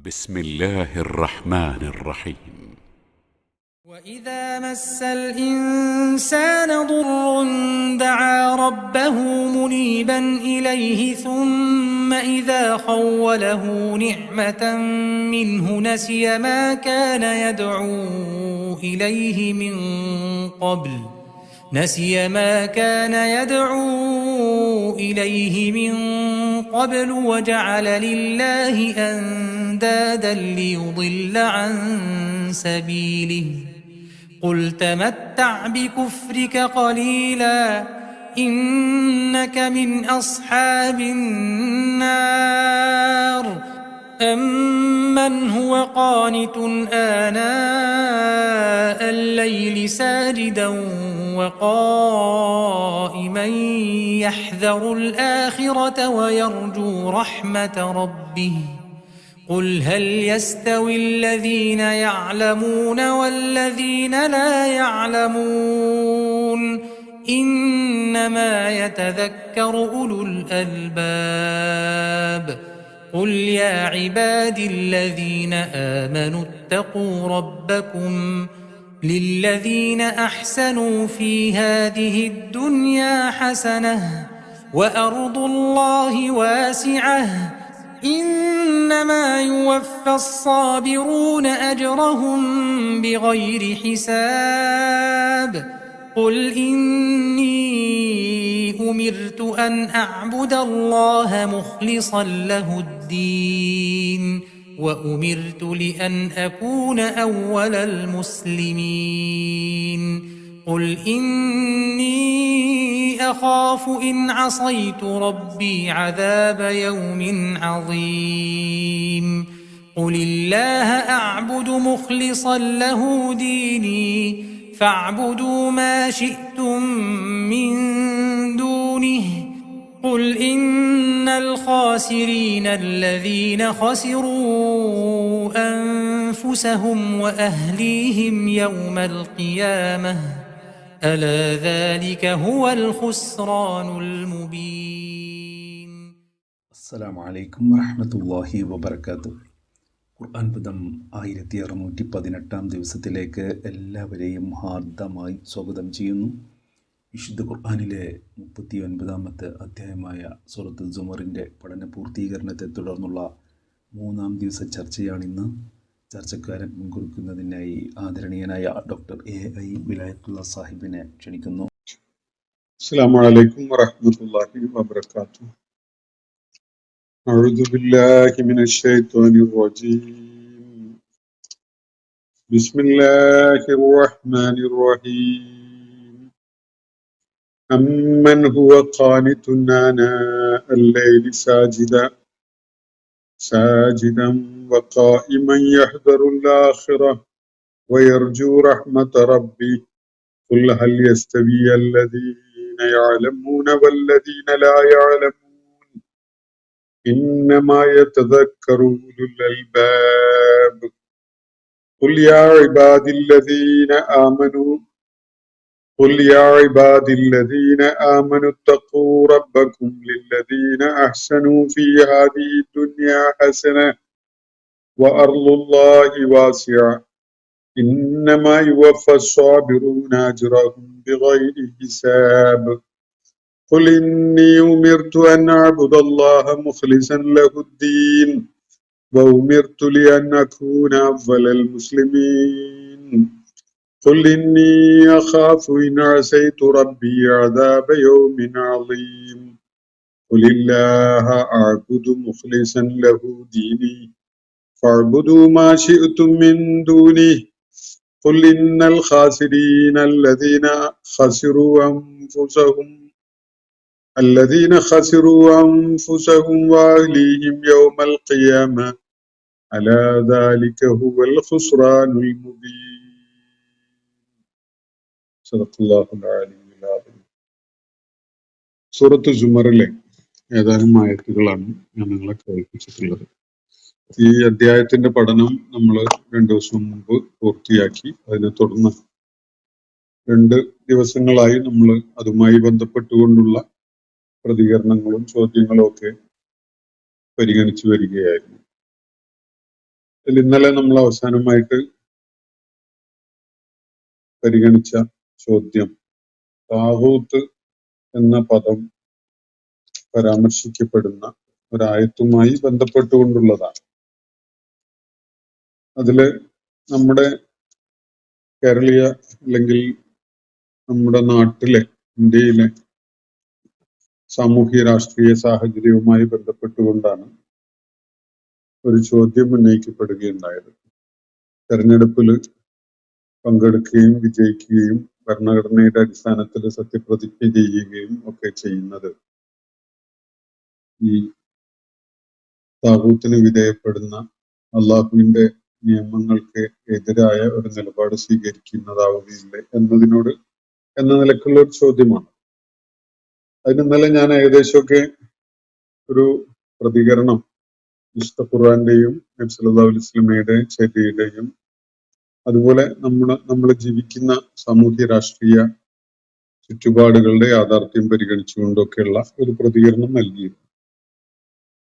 بسم الله الرحمن الرحيم. وإذا مس الإنسان ضر دعا ربه منيبا إليه ثم إذا خوله نعمة منه نسي ما كان يدعو إليه من قبل وجعل لله أندادا ليضل عن سبيله. قل تمتع بكفرك قليلا إنك من أصحاب النار. أمن هو قانت آناء الليل ساجدا وقائما يحذر الآخرة ويرجو رحمة ربه. قل هل يستوي الذين يعلمون والذين لا يعلمون إنما يتذكر أولو الألباب. قل يا عبادي الذين آمنوا اتقوا ربكم للذين أحسنوا في هذه الدنيا حسنة وأرض الله واسعة إنما يوفى الصابرون أجرهم بغير حساب. قل إني أمرت أن أعبد الله مخلصا له الدين وأمرت لأن أكون أول المسلمين. قل إني أخاف إن عصيت ربي عذاب يوم عظيم. قل الله أعبد مخلصا له ديني فاعبدوا ما شئتم من دونه. قل إن الخاسرين الذين خسروا أنفسهم وأهليهم يوم القيامة ألا ذلك هو الخسران المبين. السلام عليكم ورحمة الله وبركاته. ഖുർആൻ പദം 1618 ദിവസത്തിലേക്ക് എല്ലാവരെയും ഹാർദമായി സ്വാഗതം ചെയ്യുന്നു. വിശുദ്ധ ഖുർആനിലെ 39-ാമത്തെ അധ്യായമായ സൂറത്ത് സുമറിൻ്റെ പഠന പൂർത്തീകരണത്തെ തുടർന്നുള്ള 3-ാം ദിവസ ചർച്ചയാണിന്ന്. ചർച്ചക്കാരൻ മുൻകുറിക്കുന്നതിനായി ആദരണീയനായ ഡോക്ടർ AI വിലായത്തുള്ള സാഹിബിനെ ക്ഷണിക്കുന്നു. السلام عليكم ورحمة الله وبركاته. أعوذ بالله من الشيطان الرجيم. بسم الله الرحمن الرحيم. أمن هو قانت آناء الليل ساجدا وقائما يحذر الآخرة ويرجو رحمة ربه. قل هل يستوي الذين يعلمون والذين لا يعلمون إنما يتذكر أولو الألباب. قل يا عبادي الذين آمنوا اتقوا ربكم للذين أحسنوا في هذه الدنيا حسنة وأرض الله واسعة إنما يوفى الصابرون أجرهم بغير حساب. قل إني أمرت أن أعبد الله مخلصا له الدين وأمرت لأن أكون أول المسلمين. قل إني أخاف إن عصيت ربي عذاب يوم عظيم. قل الله أعبد مخلصا له ديني فاعبدوا ما شئتم من دونه. قل إن الخاسرين الذين خسروا أنفسهم وأهليهم يوم القيامة ألا ذلك هو الخسران المبين. صدق الله العلي العظيم. സൂറത്ത് സുമറിലെ ഏതാനും ആയത്തുകളാണ് ഞാൻ നിങ്ങളെ കേൾപ്പിച്ചിട്ടുള്ളത്. ഈ അധ്യായത്തിന്റെ പഠനം നമ്മൾ 2 ദിവസം മുമ്പ് പൂർത്തിയാക്കി. അതിനെ തുടർന്ന് 2 ദിവസങ്ങളായി നമ്മൾ അതുമായി ബന്ധപ്പെട്ടുകൊണ്ടുള്ള പ്രതികരണങ്ങളും ചോദ്യങ്ങളും ഒക്കെ പരിഗണിച്ചു വരികയായിരുന്നു. ഇന്നലെ നമ്മൾ അവസാനമായിട്ട് പരിഗണിച്ച ചോദ്യം താഗൂത്ത് എന്ന പദം പരാമർശിക്കപ്പെടുന്ന ഒരായത്തുമായി ബന്ധപ്പെട്ടുകൊണ്ടുള്ളതാണ്. അതില് നമ്മുടെ കേരളീയ അല്ലെങ്കിൽ നമ്മുടെ നാട്ടിലെ ഇന്ത്യയിലെ സാമൂഹ്യ രാഷ്ട്രീയ സാഹചര്യവുമായി ബന്ധപ്പെട്ടുകൊണ്ടാണ് ഒരു ചോദ്യം ഉന്നയിക്കപ്പെടുകയുണ്ടായത്. തെരഞ്ഞെടുപ്പിൽ പങ്കെടുക്കുകയും വിജയിക്കുകയും ഭരണഘടനയുടെ അടിസ്ഥാനത്തിൽ സത്യപ്രതിജ്ഞ ചെയ്യുകയും ഒക്കെ ചെയ്യുന്നത് ഈ താഗൂത്തിന് വിധേയപ്പെടുന്ന അള്ളാഹുവിന്റെ നിയമങ്ങൾക്ക് എതിരായ ഒരു നിലപാട് സ്വീകരിക്കുന്നതാവുകയില്ലേ എന്ന നിലക്കുള്ള ഒരു ചോദ്യമാണ്. അതിന് ഇന്നലെ ഞാൻ ഏകദേശമൊക്കെ ഒരു പ്രതികരണം വിശുദ്ധ ഖുർആന്റെയും നബി സല്ലല്ലാഹു അലൈഹി വസല്ലമയുടെയും ചര്യയുടെയും അതുപോലെ നമ്മൾ ജീവിക്കുന്ന സാമൂഹ്യ രാഷ്ട്രീയ ചുറ്റുപാടുകളുടെ യാഥാർത്ഥ്യം പരിഗണിച്ചുകൊണ്ടൊക്കെയുള്ള ഒരു പ്രതികരണം നൽകിയിരുന്നു.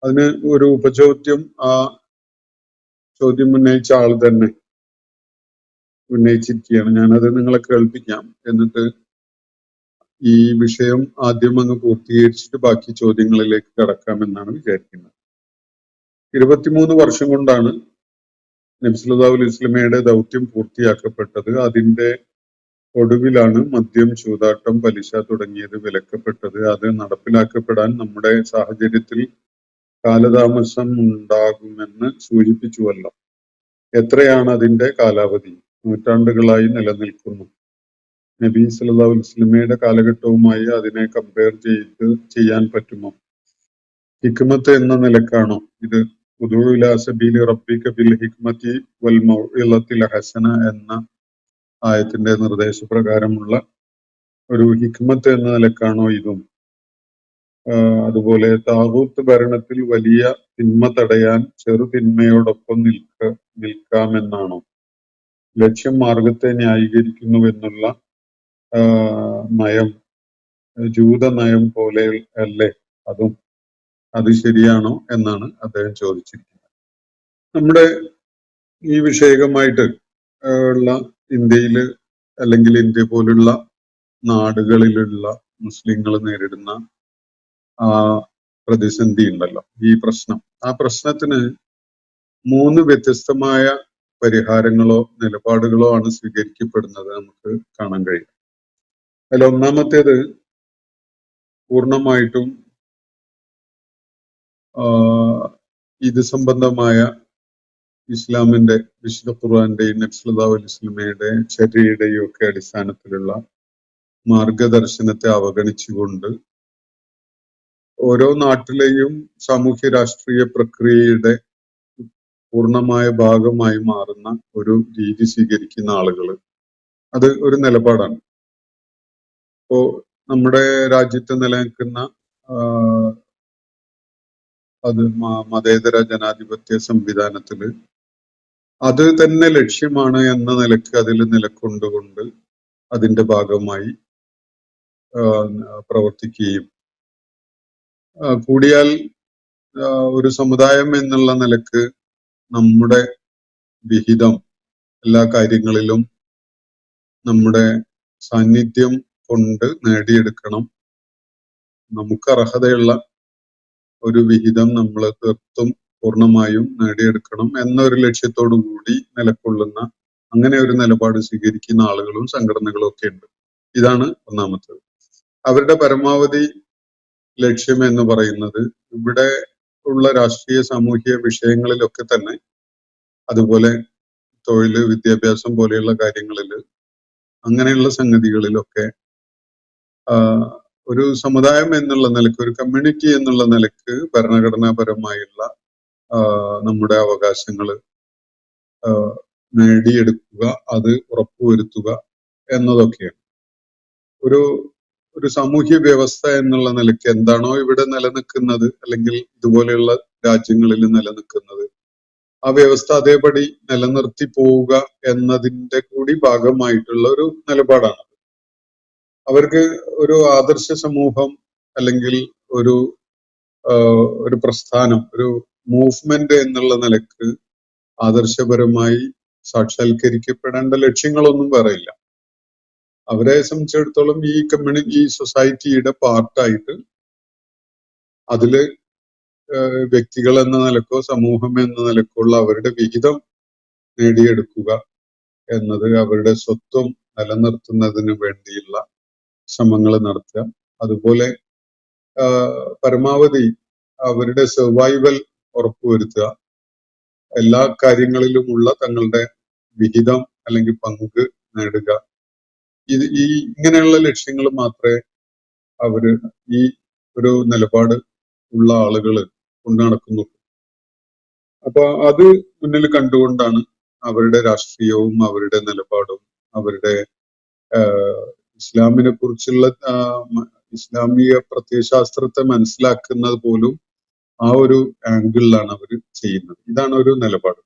അതിന് ഒരു ഉപചോദ്യം ആ ചോദ്യം ഉന്നയിച്ച ആൾ തന്നെ ഉന്നയിച്ചിരിക്കുകയാണ്. ഞാനത് നിങ്ങളെ കേൾപ്പിക്കാം. എന്നിട്ട് ഈ വിഷയം ആദ്യം അങ്ങ് പൂർത്തീകരിച്ചിട്ട് ബാക്കി ചോദ്യങ്ങളിലേക്ക് കടക്കാമെന്നാണ് വിചാരിക്കുന്നത്. 23 വർഷം കൊണ്ടാണ് നബി സല്ലല്ലാഹു അലൈഹി വസല്ലമയുടെ ദൗത്യം പൂർത്തിയാക്കപ്പെട്ടത്. അതിന്റെ ഒടുവിലാണ് മദ്യം, ചൂതാട്ടം, പലിശ തുടങ്ങിയത് വിലക്കപ്പെട്ടത്. അത് നടപ്പിലാക്കപ്പെടാൻ നമ്മുടെ സാഹചര്യത്തിൽ കാലതാമസം ഉണ്ടാകുമെന്ന് സൂചിപ്പിച്ചുവല്ലോ. എത്രയാണ് അതിന്റെ കാലാവധി? നൂറ്റാണ്ടുകളായി നിലനിൽക്കുന്നു. നബി സല്ലല്ലാഹു അലൈഹി വസല്ലമയുടെ കാലഘട്ടവുമായി അതിനെ കമ്പയർ ചെയ്യാൻ പറ്റുമോ? ഹിക്മത്ത് എന്ന നിലക്കാണോ ഇത്? ഉദൂ ഇലാ സബീലി റബ്ബിക ബിൽ ഹിക്മതി വൽ മൗഇളത്തിൽ ഹസന എന്ന ആയത്തിന്റെ നിർദ്ദേശപ്രകാരമുള്ള ഒരു ഹിക്മത്ത് എന്ന നിലക്കാണോ ഇതും? അതുപോലെ താഗൂത്ത് ഭരണത്തിൽ വലിയ തിന്മ തടയാൻ ചെറു തിന്മയോടൊപ്പം നിൽക്കാമെന്നാണോ? ലക്ഷ്യം മാർഗത്തെ ന്യായീകരിക്കുന്നുവെന്നുള്ള നയം ജൂത നയം പോലെ അല്ലേ അതും? അത് ശരിയാണോ എന്നാണ് അദ്ദേഹം ചോദിച്ചിരിക്കുന്നത്. നമ്മുടെ ഈ വിഷയകമായിട്ട് ഉള്ള ഇന്ത്യയിൽ അല്ലെങ്കിൽ ഇന്ത്യ പോലുള്ള നാടുകളിലുള്ള മുസ്ലിങ്ങൾ നേരിടുന്ന ആ പ്രതിസന്ധി ഉണ്ടല്ലോ, ഈ പ്രശ്നം, ആ പ്രശ്നത്തിന് 3 വ്യത്യസ്തമായ പരിഹാരങ്ങളോ നിലപാടുകളോ ആണ് സ്വീകരിക്കപ്പെടുന്നത് നമുക്ക് കാണാൻ കഴിയും. അതിൽ ഒന്നാമത്തേത് പൂർണ്ണമായിട്ടും ഇത് സംബന്ധമായ ഇസ്ലാമിന്റെ വിശുദ്ധ ഖുർആന്റെയും നബി സല്ലല്ലാഹു അലൈഹി വസല്ലമയുടെ ചര്യയുടെയും ഒക്കെ അടിസ്ഥാനത്തിലുള്ള മാർഗദർശനത്തെ അവഗണിച്ചുകൊണ്ട് ഓരോ നാട്ടിലെയും സാമൂഹ്യ രാഷ്ട്രീയ പ്രക്രിയയുടെ പൂർണ്ണമായ ഭാഗമായി മാറുന്ന ഒരു രീതി സ്വീകരിക്കുന്ന ആളുകൾ, അത് ഒരു നിലപാടാണ്. ഇപ്പോ നമ്മുടെ രാജ്യത്ത് നിലനിൽക്കുന്ന അത് മതേതര ജനാധിപത്യ സംവിധാനത്തില് അത് തന്നെ ലക്ഷ്യമാണ് എന്ന നിലക്ക് അതിൽ നിലക്കൊണ്ടുകൊണ്ട് അതിന്റെ ഭാഗമായി പ്രവർത്തിക്കുകയും കൂടിയാൽ ഒരു സമുദായം എന്നുള്ള നിലക്ക് നമ്മുടെ വിഹിതം എല്ലാ കാര്യങ്ങളിലും നമ്മുടെ സാന്നിധ്യം കൊണ്ട് നേടിയെടുക്കണം, നമുക്ക് അർഹതയുള്ള ഒരു വിഹിതം നമ്മൾ തീർത്തും പൂർണ്ണമായും നേടിയെടുക്കണം എന്നൊരു ലക്ഷ്യത്തോടു കൂടി നിലകൊള്ളുന്ന അങ്ങനെ ഒരു നിലപാട് സ്വീകരിക്കുന്ന ആളുകളും സംഘടനകളും ഒക്കെ ഉണ്ട്. ഇതാണ് ഒന്നാമത്തേത്. അവരുടെ പരമാവധി ലക്ഷ്യം എന്ന് പറയുന്നത് ഇവിടെ ഉള്ള രാഷ്ട്രീയ സാമൂഹിക വിഷയങ്ങളിലൊക്കെ തന്നെ, അതുപോലെ തൊഴില്, വിദ്യാഭ്യാസം പോലെയുള്ള കാര്യങ്ങളിൽ, അങ്ങനെയുള്ള സംഗതികളിലൊക്കെ ഒരു സമുദായം എന്നുള്ള നിലക്ക്, ഒരു കമ്മ്യൂണിറ്റി എന്നുള്ള നിലക്ക് ഭരണഘടനാപരമായുള്ള നമ്മുടെ അവകാശങ്ങൾ നേടിയെടുക്കുക, അത് ഉറപ്പുവരുത്തുക എന്നതൊക്കെയാണ്. ഒരു സാമൂഹ്യ വ്യവസ്ഥ എന്നുള്ള നിലയ്ക്ക് എന്താണോ ഇവിടെ നിലനിൽക്കുന്നത് അല്ലെങ്കിൽ ഇതുപോലെയുള്ള രാജ്യങ്ങളിൽ നിലനിൽക്കുന്നത്, ആ വ്യവസ്ഥ അതേപടി നിലനിർത്തി പോവുക എന്നതിന്റെ കൂടി ഭാഗമായിട്ടുള്ള ഒരു നിലപാടാണ്. അവർക്ക് ഒരു ആദർശ സമൂഹം അല്ലെങ്കിൽ ഒരു പ്രസ്ഥാനം, ഒരു മൂവ്മെന്റ് എന്നുള്ള നിലക്ക് ആദർശപരമായി സാക്ഷാത്കരിക്കപ്പെടേണ്ട ലക്ഷ്യങ്ങളൊന്നും പറയില്ല. അവരെ സംബന്ധിച്ചിടത്തോളം ഈ സൊസൈറ്റിയുടെ പാർട്ടായിട്ട് അതില് വ്യക്തികൾ എന്ന നിലക്കോ സമൂഹം എന്ന നിലക്കോ ഉള്ള അവരുടെ വിഹിതം നേടിയെടുക്കുക എന്നത്, അവരുടെ സ്വത്വം നിലനിർത്തുന്നതിന് വേണ്ടിയുള്ള ശ്രമങ്ങൾ നടത്തുക, അതുപോലെ പരമാവധി അവരുടെ സർവൈവൽ ഉറപ്പുവരുത്തുക, എല്ലാ കാര്യങ്ങളിലുമുള്ള തങ്ങളുടെ വിഹിതം അല്ലെങ്കിൽ പങ്ക് നേടുക. ഇങ്ങനെയുള്ള ലക്ഷ്യങ്ങൾ മാത്രമേ അവര് ഈ ഒരു നിലപാട് ഉള്ള ആളുകൾ കൊണ്ടു നടക്കുന്നുള്ളൂ. അപ്പൊ അത് മുന്നിൽ കണ്ടുകൊണ്ടാണ് അവരുടെ രാഷ്ട്രീയവും അവരുടെ നിലപാടും അവരുടെ ഇസ്ലാമിനെ കുറിച്ചുള്ള ഇസ്ലാമിക പ്രത്യയശാസ്ത്രത്തെ മനസ്സിലാക്കുന്നത് പോലും ആ ഒരു ആംഗിളിലാണ് അവർ ചെയ്യുന്നത്. ഇതാണ് ഒരു നിലപാട്.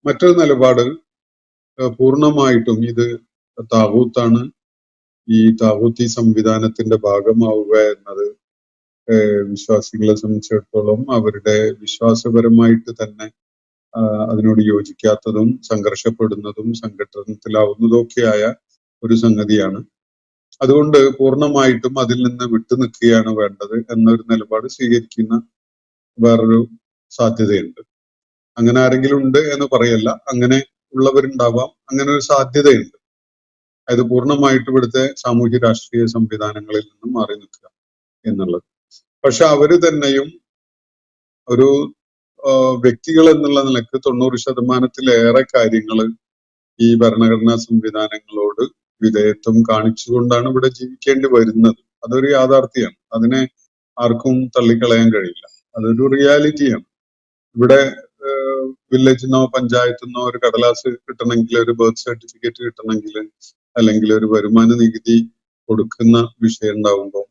മറ്റൊരു നിലപാട് പൂർണ്ണമായിട്ടും ഇത് താഗൂത്താണ്, ഈ താഗൂത്തി സംവിധാനത്തിന്റെ ഭാഗമാവുക എന്നത് വിശ്വാസികളെ സംബന്ധിച്ചിടത്തോളം അവരുടെ വിശ്വാസപരമായിട്ട് തന്നെ അതിനോട് യോജിക്കാത്തതും സംഘർഷപ്പെടുന്നതും സംഘട്ടനത്തിലാവുന്നതൊക്കെയായ ഒരു സംഗതിയാണ്. അതുകൊണ്ട് പൂർണ്ണമായിട്ടും അതിൽ നിന്ന് വിട്ടുനിൽക്കുകയാണ് വേണ്ടത് എന്നൊരു നിലപാട് സ്വീകരിക്കുന്ന വേറൊരു സാധ്യതയുണ്ട്. അങ്ങനെ ആരെങ്കിലും ഉണ്ട് എന്ന് പറയല്ല, അങ്ങനെ ഉള്ളവരുണ്ടാവാം. അങ്ങനെ ഒരു സാധ്യതയുണ്ട്. അതായത് പൂർണ്ണമായിട്ട് ഇവിടുത്തെ സാമൂഹ്യ രാഷ്ട്രീയ സംവിധാനങ്ങളിൽ നിന്നും മാറി നിൽക്കുക എന്നുള്ളത്. പക്ഷെ അവര് തന്നെയും ഒരു വ്യക്തികൾ എന്നുള്ള നിലക്ക് 90% കാര്യങ്ങൾ ഈ ഭരണഘടനാ സംവിധാനങ്ങളോട് വിധേയത്വം കാണിച്ചുകൊണ്ടാണ് ഇവിടെ ജീവിക്കേണ്ടി വരുന്നത്. അതൊരു യാഥാർത്ഥ്യമാണ്. അതിനെ ആർക്കും തള്ളിക്കളയാൻ കഴിയില്ല. അതൊരു റിയാലിറ്റിയാണ്. ഇവിടെ വില്ലേജിന്നോ പഞ്ചായത്തിന്നോ ഒരു കടലാസ് കിട്ടണമെങ്കിൽ, ഒരു ബർത്ത് സർട്ടിഫിക്കറ്റ് കിട്ടണമെങ്കിൽ, അല്ലെങ്കിൽ ഒരു വരുമാന നികുതി കൊടുക്കുന്ന വിഷയം ഉണ്ടാവുമ്പോൾ,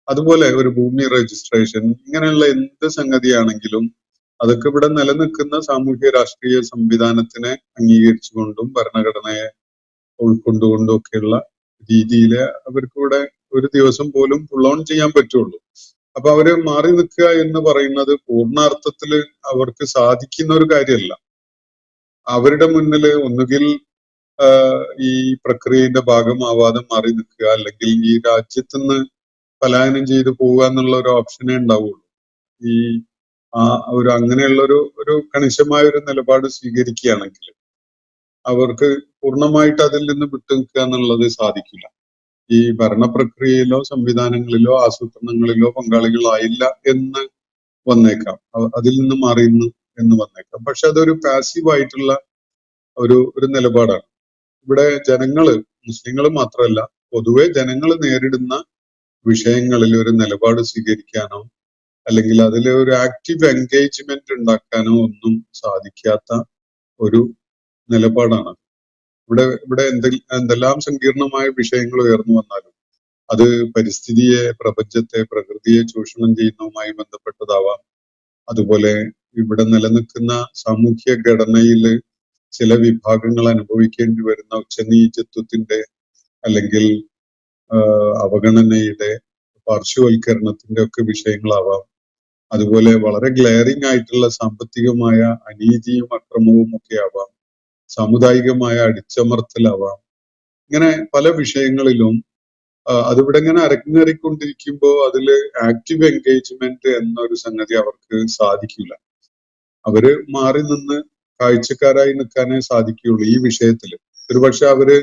അതുപോലെ ഒരു ഭൂമി രജിസ്ട്രേഷൻ, ഇങ്ങനെയുള്ള എന്ത് സംഗതിയാണെങ്കിലും അതൊക്കെ ഇവിടെ നിലനിൽക്കുന്ന സാമൂഹ്യ രാഷ്ട്രീയ സംവിധാനത്തിനെ അംഗീകരിച്ചുകൊണ്ടും ഭരണഘടനയെ ഉൾക്കൊണ്ടുകൊണ്ടും ഒക്കെയുള്ള രീതിയിൽ അവർക്ക് ഇവിടെ ഒരു ദിവസം പോലും ഫുൾ ഓൺ ചെയ്യാൻ പറ്റുള്ളൂ. അപ്പൊ അവര് മാറി നിൽക്കുക എന്ന് പറയുന്നത് പൂർണ്ണാർത്ഥത്തില് അവർക്ക് സാധിക്കുന്ന ഒരു കാര്യമല്ല. അവരുടെ മുന്നിൽ ഒന്നുകിൽ ഈ പ്രക്രിയയുടെ ഭാഗമാവാതെ മാറി നിൽക്കുക, അല്ലെങ്കിൽ ഈ രാജ്യത്തുനിന്ന് പലായനം ചെയ്ത് പോവുക എന്നുള്ള ഒരു ഓപ്ഷനേ ഉണ്ടാവുള്ളൂ. ഈ അങ്ങനെയുള്ള ഒരു കണിശമായ ഒരു നിലപാട് സ്വീകരിക്കുകയാണെങ്കിൽ അവർക്ക് പൂർണ്ണമായിട്ട് അതിൽ നിന്ന് വിട്ടുനിൽക്കുക എന്നുള്ളത് സാധിക്കില്ല. ഈ ഭരണപ്രക്രിയയിലോ സംവിധാനങ്ങളിലോ ആസൂത്രണങ്ങളിലോ പങ്കാളികളായില്ല എന്ന് വന്നേക്കാം, അതിൽ നിന്ന് മാറിയുന്നു എന്ന് വന്നേക്കാം. പക്ഷെ അതൊരു പാസീവായിട്ടുള്ള ഒരു നിലപാടാണ്. ഇവിടെ ജനങ്ങള്, മുസ്ലിങ്ങൾ മാത്രമല്ല പൊതുവെ ജനങ്ങൾ നേരിടുന്ന വിഷയങ്ങളിൽ ഒരു നിലപാട് സ്വീകരിക്കാനോ അല്ലെങ്കിൽ അതിൽ ഒരു ആക്റ്റീവ് എൻഗേജ്മെന്റ് ഉണ്ടാക്കാനോ ഒന്നും സാധിക്കാത്ത ഒരു നിലപാടാണ്. ഇവിടെ എന്തെല്ലാം സങ്കീർണമായ വിഷയങ്ങൾ ഉയർന്നു വന്നാലും അത് പരിസ്ഥിതിയെ, പ്രപഞ്ചത്തെ, പ്രകൃതിയെ ചൂഷണം ചെയ്യുന്നതുമായി ബന്ധപ്പെട്ടതാവാം. അതുപോലെ ഇവിടെ നിലനിൽക്കുന്ന സാമൂഹ്യ ഘടനയിൽ ചില വിഭാഗങ്ങൾ അനുഭവിക്കേണ്ടി വരുന്ന ഉച്ചനീചത്വത്തിന്റെ അല്ലെങ്കിൽ അവഗണനയുടെ, പാർശ്വവൽക്കരണത്തിന്റെ ഒക്കെ വിഷയങ്ങളാവാം. അതുപോലെ വളരെ ഗ്ലെയറിംഗ് ആയിട്ടുള്ള സാമ്പത്തികമായ അനീതിയും അക്രമവും ഒക്കെ ആവാം. സാമുദായികമായ അടിച്ചമർത്തലാവാം. ഇങ്ങനെ പല വിഷയങ്ങളിലും അതിവിടെ ഇങ്ങനെ അരങ്ങേറിക്കൊണ്ടിരിക്കുമ്പോൾ അതില് ആക്റ്റീവ് എൻഗേജ്മെന്റ് എന്നൊരു സംഗതി അവർക്ക് സാധിക്കില്ല. അവര് മാറി നിന്ന് കാഴ്ചക്കാരായി നിൽക്കാനേ സാധിക്കുകയുള്ളൂ ഈ വിഷയത്തില്. ഒരുപക്ഷെ അവര്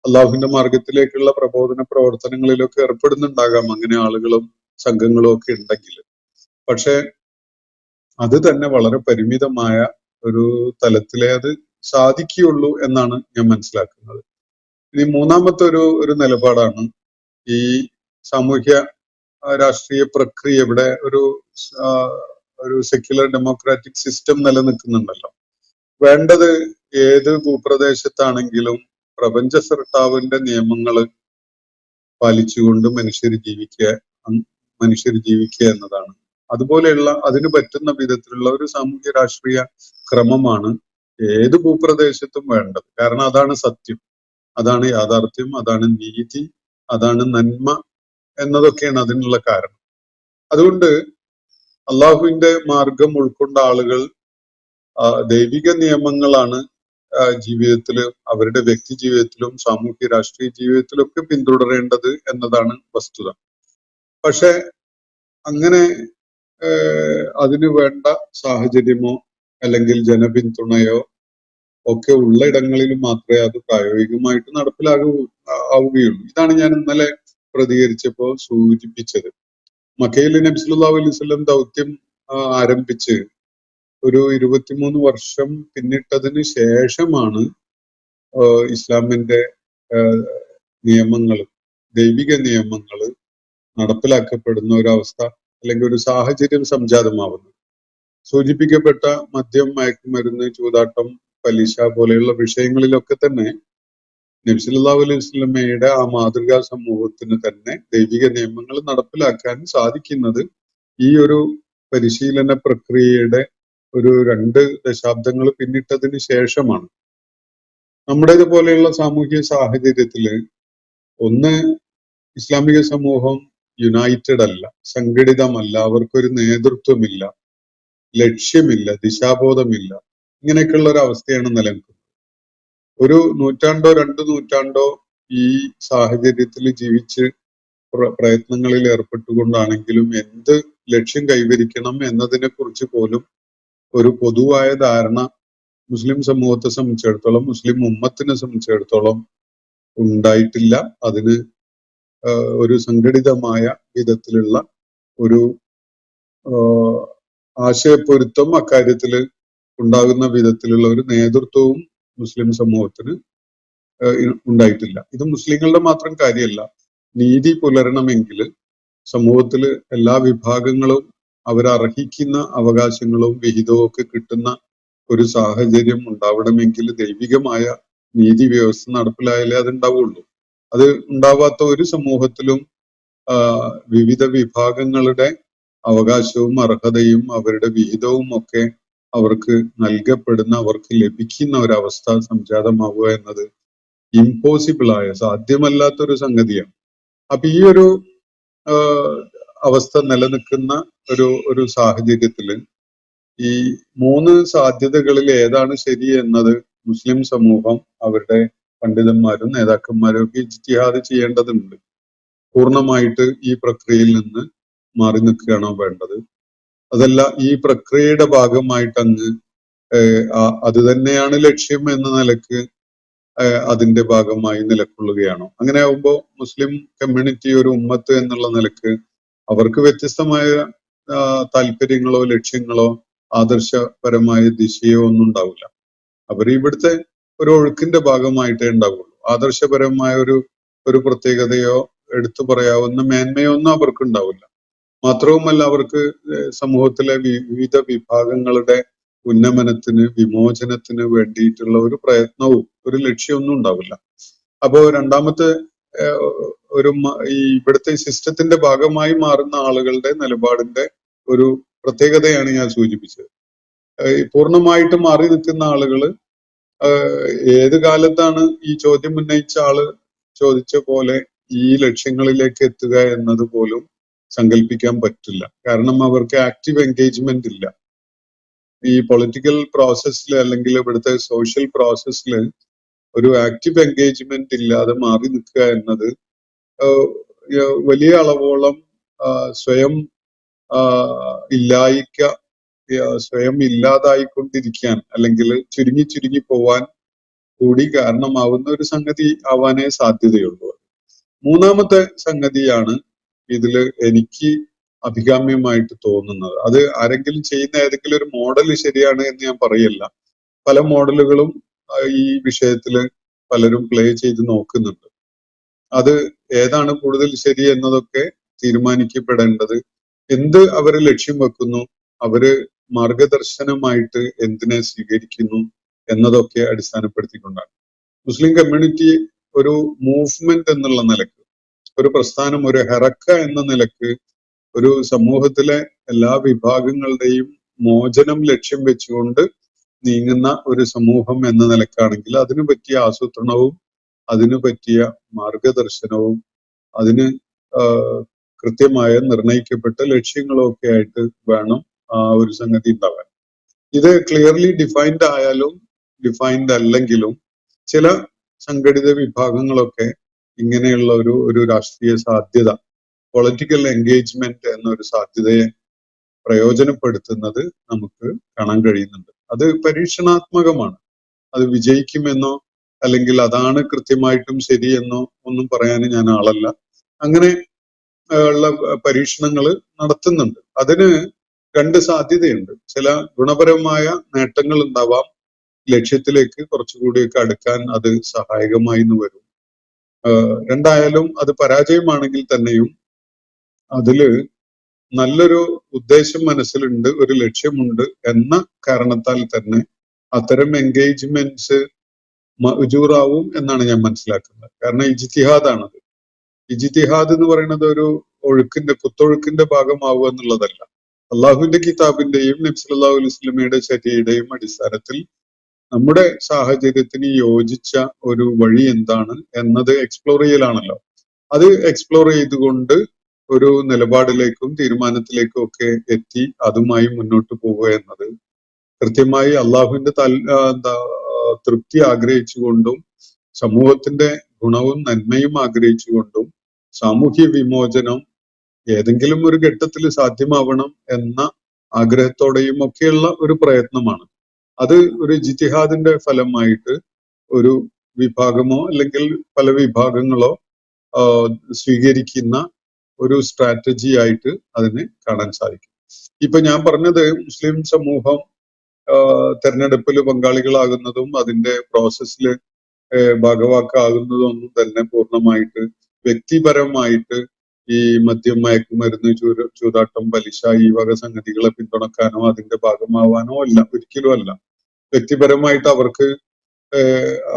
അള്ളാഹുവിന്റെ മാർഗത്തിലേക്കുള്ള പ്രബോധന പ്രവർത്തനങ്ങളിലൊക്കെ ഏർപ്പെടുന്നുണ്ടാകാം, അങ്ങനെ ആളുകളും സംഘങ്ങളും ഒക്കെ ഉണ്ടെങ്കിൽ. പക്ഷെ അത് തന്നെ വളരെ പരിമിതമായ ഒരു തലത്തിലേ അത് സാധിക്കുകയുള്ളൂ എന്നാണ് ഞാൻ മനസ്സിലാക്കുന്നത്. ഇനി മൂന്നാമത്തെ ഒരു നിലപാടാണ് ഈ സാമൂഹ്യ രാഷ്ട്രീയ പ്രക്രിയ. ഇവിടെ ഒരു സെക്യുലർ ഡെമോക്രാറ്റിക് സിസ്റ്റം നിലനിൽക്കുന്നുണ്ടല്ലോ. വേണ്ടത് ഏത് ഭൂപ്രദേശത്താണെങ്കിലും പ്രപഞ്ച സൃഷ്ടാവിന്റെ നിയമങ്ങൾ പാലിച്ചുകൊണ്ട് മനുഷ്യർ ജീവിക്കുക എന്നതാണ്. അതുപോലെയുള്ള അതിന് പറ്റുന്ന വിധത്തിലുള്ള ഒരു സാമൂഹ്യ രാഷ്ട്രീയ ക്രമമാണ് ഏത് ഭൂപ്രദേശത്തും വേണ്ടത്. കാരണം അതാണ് സത്യം, അതാണ് യാഥാർത്ഥ്യം, അതാണ് നീതി, അതാണ് നന്മ എന്നതൊക്കെയാണ് അതിനുള്ള കാരണം. അതുകൊണ്ട് അള്ളാഹുവിന്റെ മാർഗം ഉൾക്കൊണ്ട ആളുകൾ ദൈവിക നിയമങ്ങളാണ് ജീവിതത്തിൽ, അവരുടെ വ്യക്തി ജീവിതത്തിലും സാമൂഹ്യ രാഷ്ട്രീയ ജീവിതത്തിലും ഒക്കെ പിന്തുടരേണ്ടത് എന്നതാണ് വസ്തുത. പക്ഷെ അങ്ങനെ അതിന് വേണ്ട സാഹചര്യമോ അല്ലെങ്കിൽ ജനപിന്തുണയോ ഒക്കെ ഉള്ള ഇടങ്ങളിൽ മാത്രമേ അത് പ്രായോഗികമായിട്ട് ആവുകയുള്ളൂ. ഇതാണ് ഞാൻ ഇന്നലെ പ്രതികരിച്ചപ്പോ സൂചിപ്പിച്ചത്. മക്കയിൽ നബി സല്ലല്ലാഹു അലൈഹി വസല്ലം ദൗത്യം ആരംഭിച്ച് ഒരു 23 വർഷം പിന്നിട്ടതിന് ശേഷമാണ് ഇസ്ലാമിന്റെ നിയമങ്ങൾ, ദൈവിക നിയമങ്ങൾ നടപ്പിലാക്കപ്പെടുന്ന ഒരവസ്ഥ അല്ലെങ്കിൽ ഒരു സാഹചര്യം സംജാതമാവുന്നത്. സൂചിപ്പിക്കപ്പെട്ട മദ്യം, മയക്കുമരുന്ന്, ചൂതാട്ടം, പലിശ പോലെയുള്ള വിഷയങ്ങളിലൊക്കെ തന്നെ നബി സല്ലല്ലാഹു അലൈഹി വസല്ലമയുടെ ആ മാതൃകാ സമൂഹത്തിന് തന്നെ ദൈവിക നിയമങ്ങൾ നടപ്പിലാക്കാൻ സാധിക്കുന്നത് ഈ ഒരു പരിശീലന പ്രക്രിയയുടെ ഒരു 2 ദശാബ്ദങ്ങൾ പിന്നിട്ടതിന് ശേഷമാണ്. നമ്മുടേത് പോലെയുള്ള സാമൂഹ്യ സാഹചര്യത്തില് ഒന്ന്, ഇസ്ലാമിക സമൂഹം യുണൈറ്റഡ് അല്ല, സംഘടിതമല്ല, അവർക്കൊരു നേതൃത്വമില്ല, ലക്ഷ്യമില്ല, ദിശാബോധമില്ല. ഇങ്ങനെയൊക്കെയുള്ള ഒരു അവസ്ഥയാണ് നിലനിൽക്കുന്നത്. ഒരു നൂറ്റാണ്ടോ 2 നൂറ്റാണ്ടോ ഈ സാഹചര്യത്തിൽ ജീവിച്ച് പ്രയത്നങ്ങളിൽ ഏർപ്പെട്ടുകൊണ്ടാണെങ്കിലും എന്ത് ലക്ഷ്യം കൈവരിക്കണം എന്നതിനെ കുറിച്ച് പോലും ഒരു പൊതുവായ ധാരണ മുസ്ലിം സമൂഹത്തെ സംബന്ധിച്ചിടത്തോളം, മുസ്ലിം ഉമ്മത്തിനെ സംബന്ധിച്ചിടത്തോളം ഉണ്ടായിട്ടില്ല. അതിന് ഒരു സംഘടിതമായ വിധത്തിലുള്ള ഒരു ആശയപ്പൊരുത്തം അക്കാര്യത്തിൽ ഉണ്ടാകുന്ന വിധത്തിലുള്ള ഒരു നേതൃത്വവും മുസ്ലിം സമൂഹത്തിന് ഉണ്ടായിട്ടില്ല. ഇത് മുസ്ലിങ്ങളുടെ മാത്രം കാര്യമല്ല. നീതി പുലരണമെങ്കിൽ സമൂഹത്തിൽ എല്ലാ വിഭാഗങ്ങളും അവരർഹിക്കുന്ന അവകാശങ്ങളും വിഹിതവും ഒക്കെ കിട്ടുന്ന ഒരു സാഹചര്യം ഉണ്ടാവണമെങ്കിൽ ദൈവികമായ നീതി വ്യവസ്ഥ നടപ്പിലായാലേ അതുണ്ടാവുള്ളൂ. അത് ഉണ്ടാവാത്ത ഒരു സമൂഹത്തിലും വിവിധ വിഭാഗങ്ങളുടെ അവകാശവും അർഹതയും അവരുടെ വിഹിതവും ഒക്കെ അവർക്ക് നൽകപ്പെടുന്ന, അവർക്ക് ലഭിക്കുന്ന ഒരവസ്ഥ സംജാതമാവുക എന്നത് ഇമ്പോസിബിളായ, സാധ്യമല്ലാത്തൊരു സംഗതിയാണ്. അപ്പൊ ഈ ഒരു അവസ്ഥ നിലനിൽക്കുന്ന ഒരു സാഹചര്യത്തില് ഈ 3 സാധ്യതകളിൽ ഏതാണ് ശരി എന്നത് മുസ്ലിം സമൂഹം അവരുടെ പണ്ഡിതന്മാരും നേതാക്കന്മാരും ഒക്കെ ഇജ്തിഹാദ് ചെയ്യേണ്ടതുണ്ട്. പൂർണ്ണമായിട്ട് ഈ പ്രക്രിയയിൽ നിന്ന് മാറി നിൽക്കുകയാണോ വേണ്ടത്? അതല്ല, ഈ പ്രക്രിയയുടെ ഭാഗമായിട്ട് അങ്ങ് അത് തന്നെയാണ് ലക്ഷ്യം എന്ന നിലക്ക് അതിന്റെ ഭാഗമായി നിലകൊള്ളുകയാണോ? അങ്ങനെ ആവുമ്പോൾ മുസ്ലിം കമ്മ്യൂണിറ്റി, ഒരു ഉമ്മത്ത് എന്നുള്ള നിലക്ക് അവർക്ക് വ്യത്യസ്തമായ താല്പര്യങ്ങളോ ലക്ഷ്യങ്ങളോ ആദർശപരമായ ദിശയോ ഒന്നും ഉണ്ടാവില്ല. അവർ ഇവിടുത്തെ ഒരു ഒഴുക്കിന്റെ ഭാഗമായിട്ടേ ഉണ്ടാവുള്ളൂ. ആദർശപരമായ ഒരു പ്രത്യേകതയോ എടുത്തു പറയാവുന്ന മേന്മയോ ഒന്നും അവർക്ക് ഉണ്ടാവില്ല. മാത്രവുമല്ല, അവർക്ക് സമൂഹത്തിലെ വിവിധ വിഭാഗങ്ങളുടെ ഉന്നമനത്തിന്, വിമോചനത്തിന് വേണ്ടിയിട്ടുള്ള ഒരു പ്രയത്നവും ഒരു ലക്ഷ്യമൊന്നും ഉണ്ടാവില്ല. അപ്പോ രണ്ടാമത്തെ ഈ ഇവിടുത്തെ സിസ്റ്റത്തിന്റെ ഭാഗമായി മാറുന്ന ആളുകളുടെ നിലപാടിന്റെ ഒരു പ്രത്യേകതയാണ് ഞാൻ സൂചിപ്പിച്ചത്. പൂർണ്ണമായിട്ട് മാറി നിൽക്കുന്ന ആളുകള് ഏത് കാലത്താണ് ഈ ചോദ്യം ഉന്നയിച്ച ആള് ചോദിച്ച പോലെ ഈ ലക്ഷ്യങ്ങളിലേക്ക് എത്തുക എന്നത് പോലും സങ്കല്പിക്കാൻ പറ്റില്ല. കാരണം അവർക്ക് ആക്റ്റീവ് എൻഗേജ്മെന്റ് ഇല്ല. ഈ പൊളിറ്റിക്കൽ പ്രോസസ്സിൽ അല്ലെങ്കിൽ ഇവിടുത്തെ സോഷ്യൽ പ്രോസസ്സിൽ ഒരു ആക്റ്റീവ് എൻഗേജ്മെന്റ് ഇല്ലാതെ മാറി നിൽക്കുക എന്നത് വലിയ അളവോളം സ്വയം സ്വയം ഇല്ലാതായിക്കൊണ്ടിരിക്കാൻ അല്ലെങ്കിൽ ചുരുങ്ങി പോവാൻ കൂടി കാരണമാവുന്ന ഒരു സംഗതി ആവാനേ സാധ്യതയുള്ളൂ. മൂന്നാമത്തെ സംഗതിയാണ് ഇതില് എനിക്ക് അഭികാമ്യമായിട്ട് തോന്നുന്നത്. അത് ആരെങ്കിലും ചെയ്യുന്ന ഏതെങ്കിലും ഒരു മോഡൽ ശരിയാണ് എന്ന് ഞാൻ പറയല്ല. പല മോഡലുകളും ഈ വിഷയത്തില് പലരും പ്ലേ ചെയ്ത് നോക്കുന്നുണ്ട്. അത് ഏതാണ് കൂടുതൽ ശരി എന്നതൊക്കെ തീരുമാനിക്കപ്പെടേണ്ടത് എന്ത് അവര് ലക്ഷ്യം വെക്കുന്നു, അവര് മാർഗദർശനമായിട്ട് എന്തിനെ സ്വീകരിക്കുന്നു എന്നതൊക്കെ അടിസ്ഥാനപ്പെടുത്തിക്കൊണ്ടാണ്. മുസ്ലിം കമ്മ്യൂണിറ്റി ഒരു മൂവ്മെന്റ് എന്നുള്ള നിലക്ക്, ഒരു പ്രസ്ഥാനം, ഒരു ഹെറക്ക എന്ന നിലക്ക് ഒരു സമൂഹത്തിലെ എല്ലാ വിഭാഗങ്ങളുടെയും മോചനം ലക്ഷ്യം വെച്ചുകൊണ്ട് നീങ്ങുന്ന ഒരു സമൂഹം എന്ന നിലക്കാണെങ്കിൽ അതിനു പറ്റിയ ആസൂത്രണവും അതിനു പറ്റിയ മാർഗദർശനവും അതിന് കൃത്യമായ നിർണയിക്കപ്പെട്ട ലക്ഷ്യങ്ങളും ഒക്കെ ആയിട്ട് വേണം ആ ഒരു സംഗതി ഉണ്ടാവാൻ. ഇത് ക്ലിയർലി ഡിഫൈൻഡ് ആയാലും ഡിഫൈൻഡ് അല്ലെങ്കിലും ചില സംഘടിത വിഭാഗങ്ങളൊക്കെ ഇങ്ങനെയുള്ള ഒരു രാഷ്ട്രീയ സാധ്യത, പൊളിറ്റിക്കൽ എൻഗേജ്മെന്റ് എന്നൊരു സാധ്യതയെ പ്രയോജനപ്പെടുത്തുന്നത് നമുക്ക് കാണാൻ കഴിയുന്നുണ്ട്. അത് പരീക്ഷണാത്മകമാണ്. അത് വിജയിക്കുമെന്നോ അല്ലെങ്കിൽ അതാണ് കൃത്യമായിട്ടും ശരിയെന്നോ ഒന്നും പറയാൻ ഞാൻ ആളല്ല. അങ്ങനെ ഉള്ള പരീക്ഷണങ്ങൾ നടത്തുന്നുണ്ട്. അതിന് രണ്ട് സാധ്യതയുണ്ട്. ചില ഗുണപരമായ നേട്ടങ്ങൾ ഉണ്ടാവാം, ലക്ഷ്യത്തിലേക്ക് കുറച്ചുകൂടിയൊക്കെ അടുക്കാൻ അത് സഹായകമായി എന്ന് വരും. രണ്ടായാലും അത് പരാജയമാണെങ്കിൽ തന്നെയും അതില് നല്ലൊരു ഉദ്ദേശം മനസ്സിലുണ്ട്, ഒരു ലക്ഷ്യമുണ്ട് എന്ന കാരണത്താൽ തന്നെ അത്തരം എൻഗേജ്മെന്റ്സ് മഅ്ജൂറാവും എന്നാണ് ഞാൻ മനസ്സിലാക്കുന്നത്. കാരണം ഇജ്തിഹാദാണത്. ഇജ്തിഹാദ് എന്ന് പറയുന്നത് ഒരു കുത്തൊഴുക്കിന്റെ ഭാഗമാവുക എന്നുള്ളതല്ല. അള്ളാഹുവിന്റെ കിതാബിന്റെയും നബി സല്ലല്ലാഹു അലൈഹി വസല്ലമയുടെ ശരീഅയുടെയും അടിസ്ഥാനത്തിൽ നമ്മുടെ സാഹചര്യത്തിന് യോജിച്ച ഒരു വഴി എന്താണ് എന്നത് എക്സ്പ്ലോർ ചെയ്യലാണല്ലോ. അത് എക്സ്പ്ലോർ ചെയ്തുകൊണ്ട് ഒരു നിലപാടിലേക്കും തീരുമാനത്തിലേക്കും ഒക്കെ എത്തി അതുമായി മുന്നോട്ട് പോവുക എന്നത് കൃത്യമായി അള്ളാഹുവിന്റെ തൃപ്തി ആഗ്രഹിച്ചുകൊണ്ടും സമൂഹത്തിന്റെ ഗുണവും നന്മയും ആഗ്രഹിച്ചുകൊണ്ടും സാമൂഹ്യ വിമോചനം ഏതെങ്കിലും ഒരു ഘട്ടത്തിൽ സാധ്യമാവണം എന്ന ആഗ്രഹത്തോടെയും ഒക്കെയുള്ള ഒരു പ്രയത്നമാണ്. അത് ഒരു ജിത്തിഹാദിന്റെ ഫലമായിട്ട് ഒരു വിഭാഗമോ അല്ലെങ്കിൽ പല വിഭാഗങ്ങളോ സ്വീകരിക്കുന്ന ഒരു സ്ട്രാറ്റജി ആയിട്ട് അതിനെ കാണാൻ സാധിക്കും. ഇപ്പൊ ഞാൻ പറഞ്ഞത് മുസ്ലിം സമൂഹം തെരഞ്ഞെടുപ്പിൽ പങ്കാളികളാകുന്നതും അതിന്റെ പ്രോസസ്സിൽ ഭാഗവാക്കാകുന്നതും ഒന്നും തന്നെ പൂർണ്ണമായിട്ട് വ്യക്തിപരമായിട്ട് ഈ മദ്യം, മയക്കുമരുന്ന്, ചൂതാട്ടം, പലിശ ഈ വക സംഗതികളെ പിന്തുണക്കാനോ അതിന്റെ ഭാഗമാവാനോ അല്ല, ഒരിക്കലും അല്ല. വ്യക്തിപരമായിട്ട് അവർക്ക്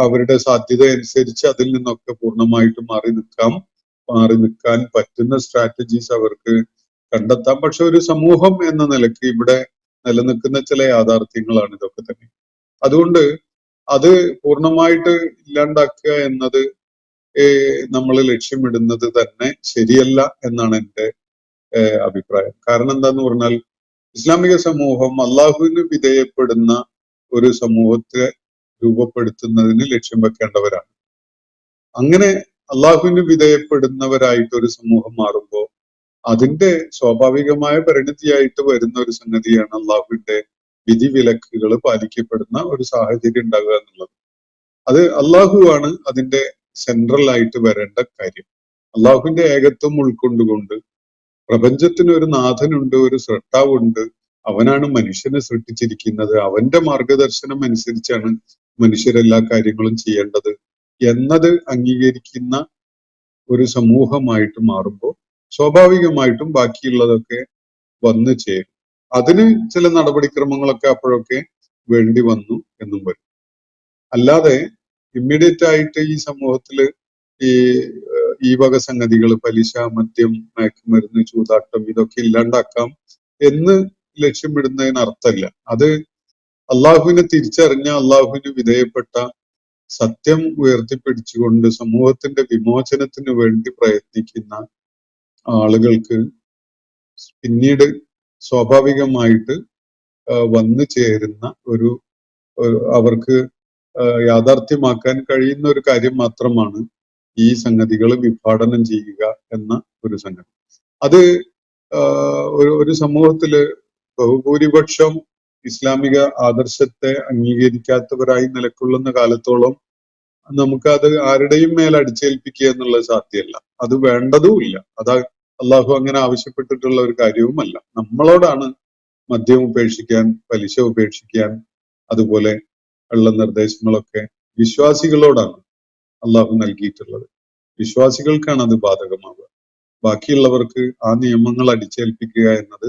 അവരുടെ സാധ്യത അനുസരിച്ച് അതിൽ നിന്നൊക്കെ പൂർണ്ണമായിട്ട് മാറി നിൽക്കാൻ പറ്റുന്ന സ്ട്രാറ്റജീസ് അവർക്ക് കണ്ടെത്താം. പക്ഷെ ഒരു സമൂഹം എന്ന നിലയ്ക്ക് ഇവിടെ നിലനിൽക്കുന്ന ചില യാഥാർത്ഥ്യങ്ങളാണ് ഇതൊക്കെ തന്നെ. അതുകൊണ്ട് അത് പൂർണ്ണമായിട്ട് ഇല്ലാണ്ടാക്കുക എന്നത് നമ്മൾ ലക്ഷ്യമിടുന്നത് തന്നെ ശരിയല്ല എന്നാണ് എൻ്റെ അഭിപ്രായം. കാരണം എന്താന്ന് പറഞ്ഞാൽ ഇസ്ലാമിക സമൂഹം അള്ളാഹുവിന് വിധേയപ്പെടുന്ന ഒരു സമൂഹത്തെ രൂപപ്പെടുത്തുന്നതിന് ലക്ഷ്യം വെക്കേണ്ടവരാണ്. അങ്ങനെ അള്ളാഹുവിന് വിധേയപ്പെടുന്നവരായിട്ട് ഒരു സമൂഹം മാറുമ്പോൾ അതിന്റെ സ്വാഭാവികമായ പരിണിതിയായിട്ട് വരുന്ന ഒരു സംഗതിയാണ് അള്ളാഹുവിന്റെ വിധിവിലക്കുകൾ പാലിക്കപ്പെടുന്ന ഒരു സാഹചര്യം ഉണ്ടാകുക എന്നുള്ളത്. അത് അള്ളാഹുവാണ് അതിന്റെ സെൻട്രൽ ആയിട്ട് വരേണ്ട കാര്യം. അള്ളാഹുവിന്റെ ഏകത്വം ഉൾക്കൊണ്ടുകൊണ്ട് പ്രപഞ്ചത്തിന് ഒരു നാഥനുണ്ട്, ഒരു സൃഷ്ടാവുണ്ട്, അവനാണ് മനുഷ്യനെ സൃഷ്ടിച്ചിരിക്കുന്നത്, അവന്റെ മാർഗദർശനം അനുസരിച്ചാണ് മനുഷ്യരെല്ലാ കാര്യങ്ങളും ചെയ്യേണ്ടത് എന്നത് അംഗീകരിക്കുന്ന ഒരു സമൂഹമായിട്ട് മാറുമ്പോൾ സ്വാഭാവികമായിട്ടും ബാക്കിയുള്ളതൊക്കെ വന്നു ചേരും. അതിന് ചില നടപടിക്രമങ്ങളൊക്കെ അപ്പോഴൊക്കെ വേണ്ടി വന്നു എന്നും വരും. അല്ലാതെ ഇമ്മീഡിയറ്റ് ആയിട്ട് ഈ സമൂഹത്തില് ഈ വക സംഗതികൾ, പലിശ, മദ്യം, മയക്കുമരുന്ന്, ചൂതാട്ടം ഇതൊക്കെ ഇല്ലാണ്ടാക്കാം എന്ന് ലക്ഷ്യമിടുന്നതിന് അർത്ഥമില്ല. അത് അള്ളാഹുവിനെ തിരിച്ചറിഞ്ഞ, അള്ളാഹുവിന് വിധേയപ്പെട്ട, സത്യം ഉയർത്തിപ്പിടിച്ചുകൊണ്ട് സമൂഹത്തിന്റെ വിമോചനത്തിന് വേണ്ടി പ്രയത്നിക്കുന്ന ആളുകൾക്ക് പിന്നീട് സ്വാഭാവികമായിട്ട് വന്നു ചേരുന്ന അവർക്ക് യാഥാർത്ഥ്യമാക്കാൻ കഴിയുന്ന ഒരു കാര്യം മാത്രമാണ് ഈ സംഗതികൾ വിഭാടനം ചെയ്യുക എന്ന ഒരു സംഗതി. അത് ഒരു സമൂഹത്തില് ബഹുഭൂരിപക്ഷം ഇസ്ലാമിക ആദർശത്തെ അംഗീകരിക്കാത്തവരായി നിലകൊള്ളുന്ന കാലത്തോളം നമുക്കത് ആരുടെയും മേൽ അടിച്ചേൽപ്പിക്കുക എന്നുള്ളത് സാധ്യമല്ല. അത് വേണ്ടതുമില്ല. അത് അള്ളാഹു അങ്ങനെ ആവശ്യപ്പെട്ടിട്ടുള്ള ഒരു കാര്യവുമല്ല. നമ്മളോടാണ് മദ്യം ഉപേക്ഷിക്കാൻ, പലിശ ഉപേക്ഷിക്കാൻ, അതുപോലെ ഉള്ള നിർദ്ദേശങ്ങളൊക്കെ വിശ്വാസികളോടാണ് അള്ളാഹു നൽകിയിട്ടുള്ളത്. വിശ്വാസികൾക്കാണ് അത് ബാധകമാവുക. ബാക്കിയുള്ളവർക്ക് ആ നിയമങ്ങൾ അടിച്ചേൽപ്പിക്കുക എന്നത്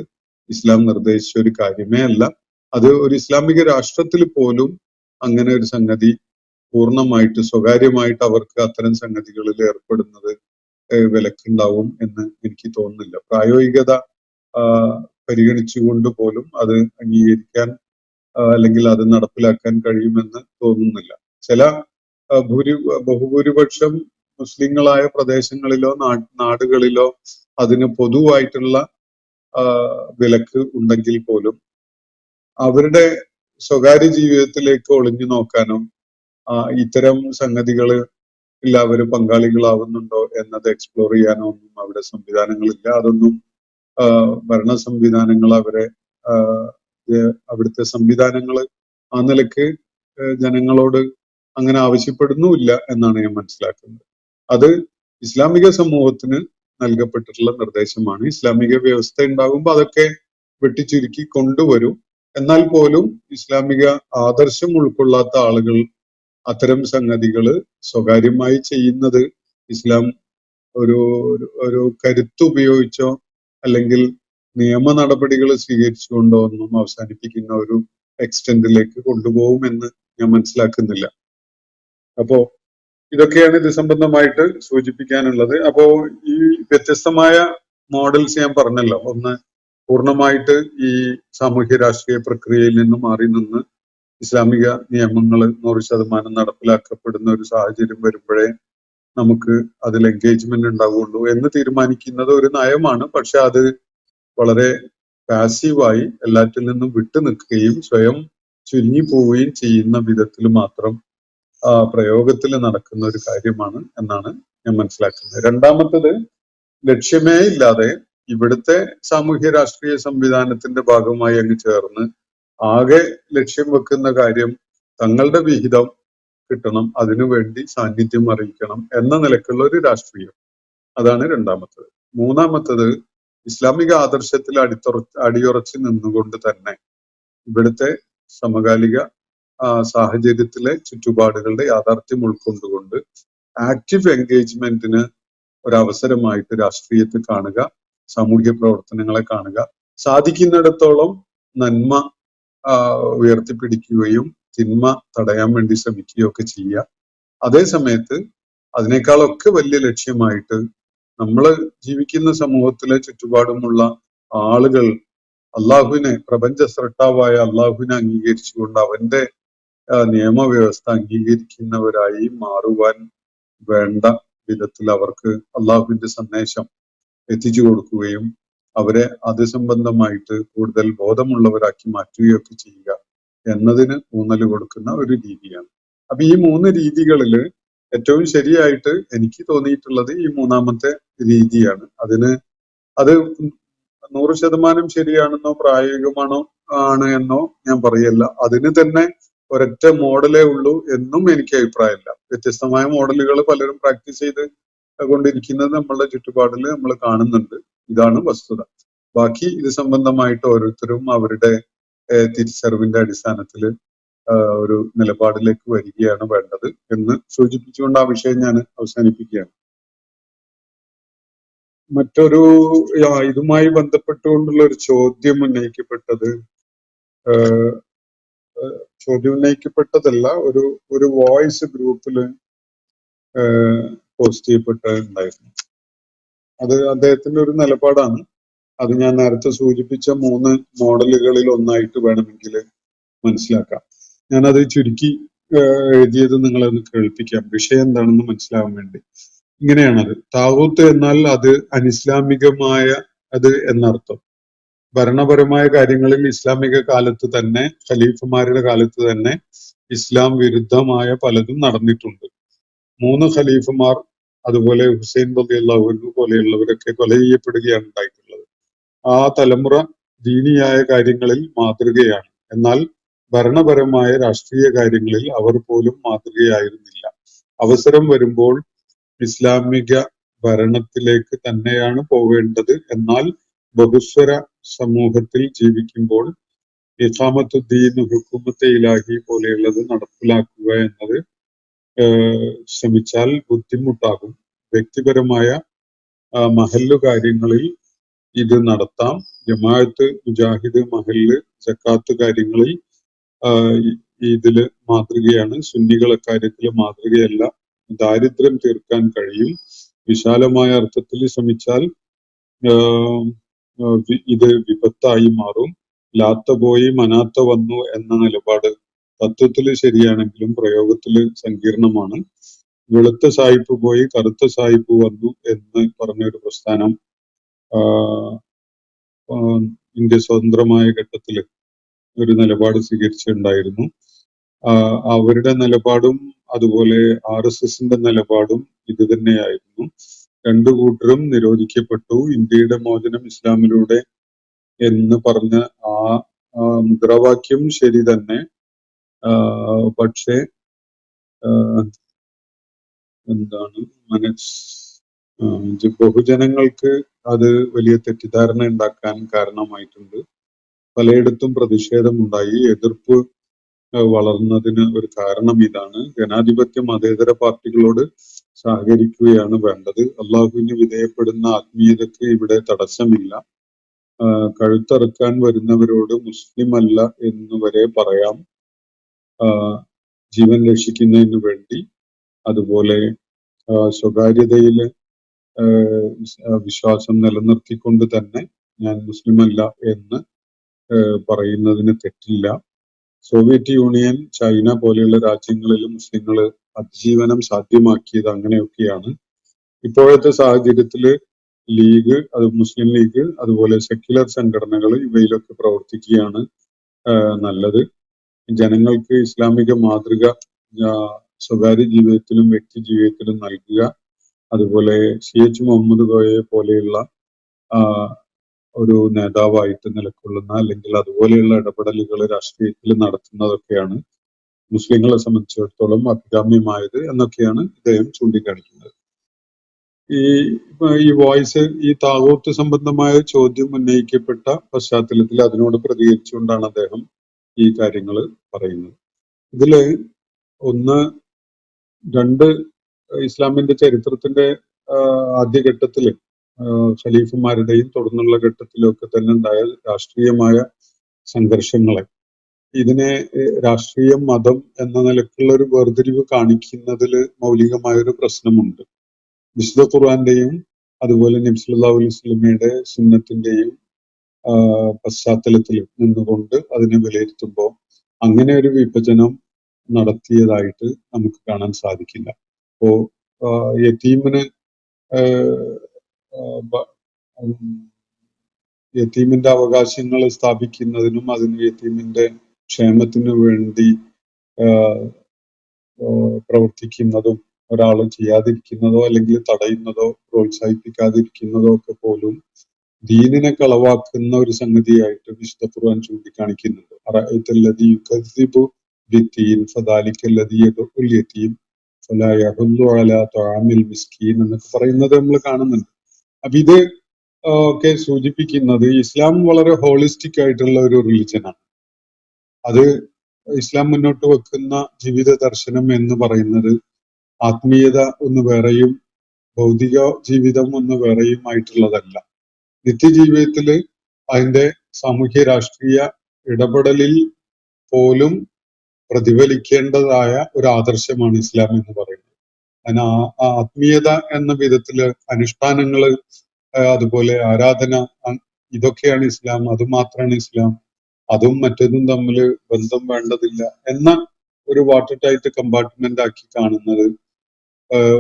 ഇസ്ലാം നിർദ്ദേശിച്ച ഒരു കാര്യമേ അല്ല. അത് ഒരു ഇസ്ലാമിക രാഷ്ട്രത്തിൽ പോലും അങ്ങനെ ഒരു സംഗതി പൂർണ്ണമായിട്ട് സ്വകാര്യമായിട്ട് അവർക്ക് അത്തരം സംഗതികളിൽ ഏർപ്പെടുന്നത് വിലക്കുണ്ടാവും എന്ന് എനിക്ക് തോന്നുന്നില്ല. പ്രായോഗികത പരിഗണിച്ചുകൊണ്ട് പോലും അത് അംഗീകരിക്കാൻ അല്ലെങ്കിൽ അത് നടപ്പിലാക്കാൻ കഴിയുമെന്ന് തോന്നുന്നില്ല. ചില ബഹുഭൂരിപക്ഷം മുസ്ലിങ്ങളായ പ്രദേശങ്ങളിലോ നാടുകളിലോ അതിന് പൊതുവായിട്ടുള്ള വിലക്ക് ഉണ്ടെങ്കിൽ പോലും അവരുടെ സ്വകാര്യ ജീവിതത്തിലേക്ക് ഒളിഞ്ഞു നോക്കാനോ ഇത്തരം സംഗതികള് അവര് പങ്കാളികളാവുന്നുണ്ടോ എന്നത് എക്സ്പ്ലോർ ചെയ്യാനോ ഒന്നും അവിടെ സംവിധാനങ്ങളില്ല. അതൊന്നും ഭരണ സംവിധാനങ്ങൾ അവരെ അവിടുത്തെ സംവിധാനങ്ങൾ ആ നിലക്ക് ജനങ്ങളോട് അങ്ങനെ ആവശ്യപ്പെടുന്നുമില്ല എന്നാണ് ഞാൻ മനസ്സിലാക്കുന്നത്. അത് ഇസ്ലാമിക സമൂഹത്തിന് നൽകപ്പെട്ടിട്ടുള്ള നിർദ്ദേശമാണ്. ഇസ്ലാമിക വ്യവസ്ഥ ഉണ്ടാകുമ്പോൾ അതൊക്കെ വെട്ടിച്ചുരുക്കി കൊണ്ടുവരും. എന്നാൽ പോലും ഇസ്ലാമിക ആദർശം ഉൾക്കൊള്ളാത്ത ആളുകൾ അത്തരം സംഗതികള് സ്വകാര്യമായി ചെയ്യുന്നത് ഇസ്ലാം ഒരു ഒരു കരുത്തുപയോഗിച്ചോ അല്ലെങ്കിൽ നിയമ നടപടികൾ സ്വീകരിച്ചുകൊണ്ടോ ഒന്നും അവസാനിപ്പിക്കുന്ന ഒരു എക്സ്റ്റെന്റിലേക്ക് കൊണ്ടുപോകുമെന്ന് ഞാൻ മനസ്സിലാക്കുന്നില്ല. അപ്പോ ഇതൊക്കെയാണ് ഇത് സംബന്ധമായിട്ട് സൂചിപ്പിക്കാനുള്ളത്. അപ്പോ ഈ വ്യത്യസ്തമായ മോഡൽസ് ഞാൻ പറഞ്ഞല്ലോ. ഒന്ന്, പൂർണ്ണമായിട്ട് ഈ സാമൂഹ്യ രാഷ്ട്രീയ പ്രക്രിയയിൽ നിന്ന് മാറി നിന്ന് ഇസ്ലാമിക നിയമങ്ങൾ 100% നടപ്പിലാക്കപ്പെടുന്ന ഒരു സാഹചര്യം വരുമ്പോഴേ നമുക്ക് അതിൽ എൻഗേജ്മെന്റ് ഉണ്ടാവുള്ളൂ എന്ന് തീരുമാനിക്കുന്നത് ഒരു നയമാണ്. പക്ഷെ അത് വളരെ പാസീവായി എല്ലാറ്റിൽ നിന്നും വിട്ടു നിൽക്കുകയും സ്വയം ചുരുങ്ങി പോവുകയും ചെയ്യുന്ന വിധത്തിൽ മാത്രം പ്രയോഗത്തിൽ നടക്കുന്ന ഒരു കാര്യമാണ് എന്നാണ് ഞാൻ മനസ്സിലാക്കുന്നത്. രണ്ടാമത്തത്, ലക്ഷ്യമേ ഇല്ലാതെ ഇവിടുത്തെ സാമൂഹ്യ രാഷ്ട്രീയ സംവിധാനത്തിന്റെ ഭാഗമായി അങ്ങ് ചേർന്ന് ആകെ ലക്ഷ്യം വെക്കുന്ന കാര്യം തങ്ങളുടെ വിഹിതം കിട്ടണം, അതിനുവേണ്ടി സാന്നിധ്യം അറിയിക്കണം എന്ന നിലക്കുള്ള ഒരു രാഷ്ട്രീയം. അതാണ് രണ്ടാമത്തത്. മൂന്നാമത്തത്, ഇസ്ലാമിക ആദർശത്തിൽ അടിയുറച്ച് നിന്നുകൊണ്ട് തന്നെ ഇവിടുത്തെ സമകാലിക സാഹചര്യത്തിലെ ചുറ്റുപാടുകളുടെ യാഥാർത്ഥ്യം ഉൾക്കൊണ്ടുകൊണ്ട് ആക്റ്റീവ് എൻഗേജ്മെന്റിന് ഒരവസരമായിട്ട് രാഷ്ട്രീയത്തെ കാണുക, സാമൂഹ്യ പ്രവർത്തനങ്ങളെ കാണുക, സാധിക്കുന്നിടത്തോളം നന്മ ഉയർത്തിപ്പിടിക്കുകയും തിന്മ തടയാൻ വേണ്ടി ശ്രമിക്കുകയും ഒക്കെ ചെയ്യുക. അതേ സമയത്ത് അതിനേക്കാളൊക്കെ വലിയ ലക്ഷ്യമായിട്ട് നമ്മൾ ജീവിക്കുന്ന സമൂഹത്തിലെ ചുറ്റുപാടുമുള്ള ആളുകൾ അള്ളാഹുവിനെ, പ്രപഞ്ച സ്രഷ്ടാവായ അള്ളാഹുവിനെ അംഗീകരിച്ചുകൊണ്ട് അവന്റെ നിയമവ്യവസ്ഥ അംഗീകരിക്കുന്നവരായി മാറുവാൻ വേണ്ട വിധത്തിൽ അവർക്ക് അള്ളാഹുവിന്റെ സന്ദേശം എത്തിച്ചു കൊടുക്കുകയും അവരെ അത് സംബന്ധമായിട്ട് കൂടുതൽ ബോധമുള്ളവരാക്കി മാറ്റുകയൊക്കെ ചെയ്യുക എന്നതിന് ഊന്നൽ കൊടുക്കുന്ന ഒരു രീതിയാണ്. അപ്പൊ ഈ 3 രീതികളിൽ ഏറ്റവും ശരിയായിട്ട് എനിക്ക് തോന്നിയിട്ടുള്ളത് ഈ മൂന്നാമത്തെ രീതിയാണ്. അത് 100% ശരിയാണെന്നോ പ്രായോഗികമാണോ എന്നോ ഞാൻ പറയല്ല. അതിന് തന്നെ ഒരൊറ്റ മോഡലേ ഉള്ളൂ എന്നും എനിക്ക് അഭിപ്രായമില്ല. വ്യത്യസ്തമായ മോഡലുകൾ പലരും പ്രാക്ടീസ് ചെയ്ത് കൊണ്ടിരിക്കുന്നത് നമ്മളുടെ ചുറ്റുപാടിൽ നമ്മൾ കാണുന്നുണ്ട്. ഇതാണ് വസ്തുത. ബാക്കി ഇത് സംബന്ധമായിട്ട് ഓരോരുത്തരും അവരുടെ തിരിച്ചറിവിന്റെ അടിസ്ഥാനത്തിൽ ഒരു നിലപാടിലേക്ക് വരികയാണ് വേണ്ടത് എന്ന് സൂചിപ്പിച്ചുകൊണ്ട് ആ വിഷയം ഞാൻ അവസാനിപ്പിക്കുകയാണ്. മറ്റൊരു ഇതുമായി ബന്ധപ്പെട്ടുകൊണ്ടുള്ള ഒരു ചോദ്യം ഉന്നയിക്കപ്പെട്ടതല്ല, ഒരു വോയിസ് ഗ്രൂപ്പിൽ പോസ്റ്റ് ചെയ്യപ്പെട്ടിട്ടുണ്ടായിരുന്നു. അത് അദ്ദേഹത്തിന്റെ ഒരു നിലപാടാണ്. അത് ഞാൻ നേരത്തെ സൂചിപ്പിച്ച 3 മോഡലുകളിൽ ഒന്നായിട്ട് വേണമെങ്കിൽ മനസ്സിലാക്കാം. ഞാനത് ചുരുക്കി എഴുതിയത് നിങ്ങളെ ഒന്ന് കേൾപ്പിക്കാം, വിഷയം എന്താണെന്ന് മനസ്സിലാവാൻ വേണ്ടി. ഇങ്ങനെയാണത്: താവൂത്ത് എന്നാൽ അത് അനിസ്ലാമികമായ അത് എന്നർത്ഥം. ഭരണപരമായ കാര്യങ്ങളിൽ ഇസ്ലാമിക കാലത്ത് തന്നെ, ഖലീഫമാരുടെ കാലത്ത് തന്നെ ഇസ്ലാം വിരുദ്ധമായ പലതും നടന്നിട്ടുണ്ട്. 3 ഖലീഫമാർ അതുപോലെ ഹുസൈൻ റളിയല്ലാഹു അൻഹു പോലെയുള്ളവരൊക്കെ കൊല ചെയ്യപ്പെടുകയാണ് ഉണ്ടായിട്ടുള്ളത്. ആ തലമുറ ദീനിയായ കാര്യങ്ങളിൽ മാതൃകയാണ്. എന്നാൽ ഭരണപരമായ രാഷ്ട്രീയ കാര്യങ്ങളിൽ അവർ പോലും മാതൃകയായിരുന്നില്ല. അവസരം വരുമ്പോൾ ഇസ്ലാമിക ഭരണത്തിലേക്ക് തന്നെയാണ് പോവേണ്ടത്. എന്നാൽ ബഹുസ്വര സമൂഹത്തിൽ ജീവിക്കുമ്പോൾ ഇഖാമത്തുദ്ദീൻ, ഹുക്കുമത്തെ ഇലാഹി പോലെയുള്ളത് നടപ്പിലാക്കുക എന്നത് ശ്രമിച്ചാൽ ബുദ്ധിമുട്ടാകും. വ്യക്തിപരമായ മഹല്ലു കാര്യങ്ങളിൽ ഇത് നടത്താം. ജമാഅത്ത്, മുജാഹിദ്, മഹല്ല്, സക്കാത്ത് കാര്യങ്ങളിൽ ഇതില് മാതൃകയാണ്. സുന്നികൾ കാര്യത്തിൽ മാതൃകയല്ല. ദാരിദ്ര്യം തീർക്കാൻ കഴിയും. വിശാലമായ അർത്ഥത്തിൽ ശ്രമിച്ചാൽ ഇത് വിപത്തായി മാറും. ലാത്ത പോയി മനാത്ത വന്നു എന്ന നിലപാട് തത്വത്തിൽ ശരിയാണെങ്കിലും പ്രയോഗത്തിൽ സങ്കീർണമാണ്. വെളുത്ത സായിപ്പ് പോയി കറുത്ത സായിപ്പ് വന്നു എന്ന് പറഞ്ഞൊരു പ്രസ്ഥാനം ഇന്ത്യ സ്വതന്ത്രമായ ഘട്ടത്തിൽ ഒരു നിലപാട് സ്വീകരിച്ചിട്ടുണ്ടായിരുന്നു. അവരുടെ നിലപാടും അതുപോലെ RSSന്റെ നിലപാടും ഇത് തന്നെയായിരുന്നു. രണ്ടു കൂട്ടരും നിരോധിക്കപ്പെട്ടു. ഇന്ത്യയുടെ മോചനം ഇസ്ലാമിലൂടെ എന്ന് പറഞ്ഞ ആ മുദ്രാവാക്യം ശരി തന്നെ. പക്ഷേ എന്താണ് ബഹുജനങ്ങൾക്ക് അത് വലിയ തെറ്റിദ്ധാരണ ഉണ്ടാക്കാൻ കാരണമായിട്ടുണ്ട്. പലയിടത്തും പ്രതിഷേധമുണ്ടായി, എതിർപ്പ് വളർന്നതിന് ഒരു കാരണം ഇതാണ്. ജനാധിപത്യ മതേതര പാർട്ടികളോട് സഹകരിക്കുകയാണ് വേണ്ടത്. അള്ളാഹുവിന് വിധേയപ്പെടുന്ന ആത്മീയതയ്ക്ക് ഇവിടെ തടസ്സമില്ല. കഴുത്തറുക്കാൻ വരുന്നവരോട് മുസ്ലിം അല്ല എന്ന് വരെ പറയാം, ജീവൻ രക്ഷിക്കുന്നതിന് വേണ്ടി. അതുപോലെ സ്വകാര്യതയിൽ വിശ്വാസം നിലനിർത്തിക്കൊണ്ട് തന്നെ ഞാൻ മുസ്ലിം അല്ല എന്ന് പറയുന്നതിന് തെറ്റില്ല. സോവിയറ്റ് യൂണിയൻ, ചൈന പോലെയുള്ള രാജ്യങ്ങളിൽ മുസ്ലിങ്ങൾ അതിജീവനം സാധ്യമാക്കിയത് അങ്ങനെയൊക്കെയാണ്. ഇപ്പോഴത്തെ സാഹചര്യത്തിൽ ലീഗ്, മുസ്ലിം ലീഗ്, അതുപോലെ സെക്യുലർ സംഘടനകൾ ഇവയിലൊക്കെ പ്രവർത്തിക്കുകയാണ് നല്ലത്. ജനങ്ങൾക്ക് ഇസ്ലാമിക മാതൃക സ്വകാര്യ ജീവിതത്തിലും വ്യക്തി ജീവിതത്തിലും നൽകുക. അതുപോലെ CH മുഹമ്മദ് കോയയെ പോലെയുള്ള ഒരു നേതാവായിട്ട് നിലകൊള്ളുന്ന അല്ലെങ്കിൽ അതുപോലെയുള്ള ഇടപെടലുകൾ രാഷ്ട്രീയത്തിൽ നടത്തുന്നതൊക്കെയാണ് മുസ്ലിങ്ങളെ സംബന്ധിച്ചിടത്തോളം അഭികാമ്യമായത് എന്നൊക്കെയാണ് ഇദ്ദേഹം ചൂണ്ടിക്കാണിക്കുന്നത്. ഈ വോയിസ് ഈ താഗൂത്ത് സംബന്ധമായ ചോദ്യം ഉന്നയിക്കപ്പെട്ട പശ്ചാത്തലത്തിൽ അതിനോട് പ്രതികരിച്ചുകൊണ്ടാണ് അദ്ദേഹം ഈ കാര്യങ്ങൾ പറയുന്നത്. ഇതില് രണ്ട് ഇസ്ലാമിന്റെ ചരിത്രത്തിന്റെ ആദ്യഘട്ടത്തില് ഖലീഫമാരുടെയും തുടർന്നുള്ള ഘട്ടത്തിലൊക്കെ തന്നെ ഉണ്ടായ രാഷ്ട്രീയമായ സംഘർഷങ്ങളെ, ഇതിനെ രാഷ്ട്രീയം മതം എന്ന നിലക്കുള്ള ഒരു വേർതിരിവ് കാണിക്കുന്നതിൽ മൗലികമായൊരു പ്രശ്നമുണ്ട്. വിശുദ്ധ ഖുർആന്റെയും അതുപോലെ നബി സല്ലല്ലാഹു അലൈഹി വസല്ലമയുടെ സുന്നത്തിന്റെയും പശ്ചാത്തലത്തിൽ നിന്നുകൊണ്ട് അതിനെ വിലയിരുത്തുമ്പോൾ അങ്ങനെ ഒരു വിഭജനം നടത്തിയതായിട്ട് നമുക്ക് കാണാൻ സാധിക്കില്ല. അപ്പോ യതീമിന്റെ അവകാശങ്ങൾ സ്ഥാപിക്കുന്നതിനും അതിന് യതീമിന്റെ ക്ഷേമത്തിനു വേണ്ടി പ്രവർത്തിക്കുന്നതും ഒരാൾ ചെയ്യാതിരിക്കുന്നതോ അല്ലെങ്കിൽ തടയുന്നതോ പ്രോത്സാഹിപ്പിക്കാതിരിക്കുന്നതോ ഒക്കെ പോലും ദീനിനെ കളവാക്കുന്ന ഒരു സംഗതിയായിട്ട് വിശുദ്ധ ഖുർആൻ ചൂണ്ടിക്കാണിക്കുന്നുണ്ട്. അറഅയ്തല്ലദീ യുകദ്ദിബു ബിദ്ദീൻ ഫദാലിക അല്ലദീ യദഉൽ യതീം ഫലാ യഹുല്ലു അലാ തആമിൽ മിസ്കീൻ എന്നൊക്കെ പറയുന്നത് നമ്മൾ കാണുന്നുണ്ട്. അപ്പൊ ഇത് ഒക്കെ സൂചിപ്പിക്കുന്നത് ഇസ്ലാം വളരെ ഹോളിസ്റ്റിക് ആയിട്ടുള്ള ഒരു റിലിജനാണ്. അത് ഇസ്ലാം മുന്നോട്ട് വെക്കുന്ന ജീവിത ദർശനം എന്ന് പറയുന്നത് ആത്മീയത ഒന്ന് വേറെയും ഭൗതിക ജീവിതം ഒന്ന് വേറെയും ആയിട്ടുള്ളതല്ല. നിത്യജീവിതത്തില് അതിന്റെ സാമൂഹ്യ രാഷ്ട്രീയ ഇടപെടലിൽ പോലും പ്രതിഫലിക്കേണ്ടതായ ഒരു ആദർശമാണ് ഇസ്ലാം എന്ന് പറയുന്നത്. അതിന് ആത്മീയത എന്ന വിധത്തില് അനുഷ്ഠാനങ്ങള്, അതുപോലെ ആരാധന, ഇതൊക്കെയാണ് ഇസ്ലാം, അതുമാത്രമാണ് ഇസ്ലാം, അതും മറ്റതും തമ്മിൽ ബന്ധം വേണ്ടതില്ല എന്ന ഒരു വാട്ടർ ടൈറ്റ് കമ്പാർട്ട്മെന്റ് ആക്കി കാണുന്നത്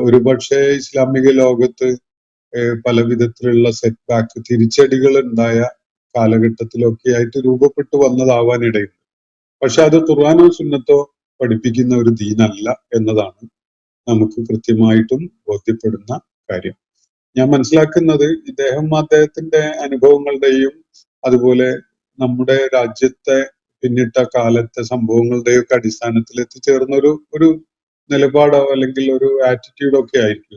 ഒരുപക്ഷെ ഇസ്ലാമിക ലോകത്ത് പല വിധത്തിലുള്ള സെറ്റ് ബാക്ക്, തിരിച്ചടികൾ ഉണ്ടായ കാലഘട്ടത്തിലൊക്കെ ആയിട്ട് രൂപപ്പെട്ടു വന്നതാവാനിടയുണ്ട്. പക്ഷെ അത് ഖുർആനോ സുന്നത്തോ പഠിപ്പിക്കുന്ന ഒരു ദീനല്ല എന്നതാണ് നമുക്ക് കൃത്യമായിട്ടും ബോധ്യപ്പെടുന്ന കാര്യം. ഞാൻ മനസ്സിലാക്കുന്നത് അദ്ദേഹത്തിന്റെ അനുഭവങ്ങളുടെയും അതുപോലെ നമ്മുടെ രാജ്യത്തെ പിന്നിട്ട കാലത്തെ സംഭവങ്ങളുടെയൊക്കെ അടിസ്ഥാനത്തിൽ എത്തിച്ചേർന്ന ഒരു നിലപാടോ അല്ലെങ്കിൽ ഒരു ആറ്റിറ്റ്യൂഡോ ഒക്കെ ആയിരിക്കും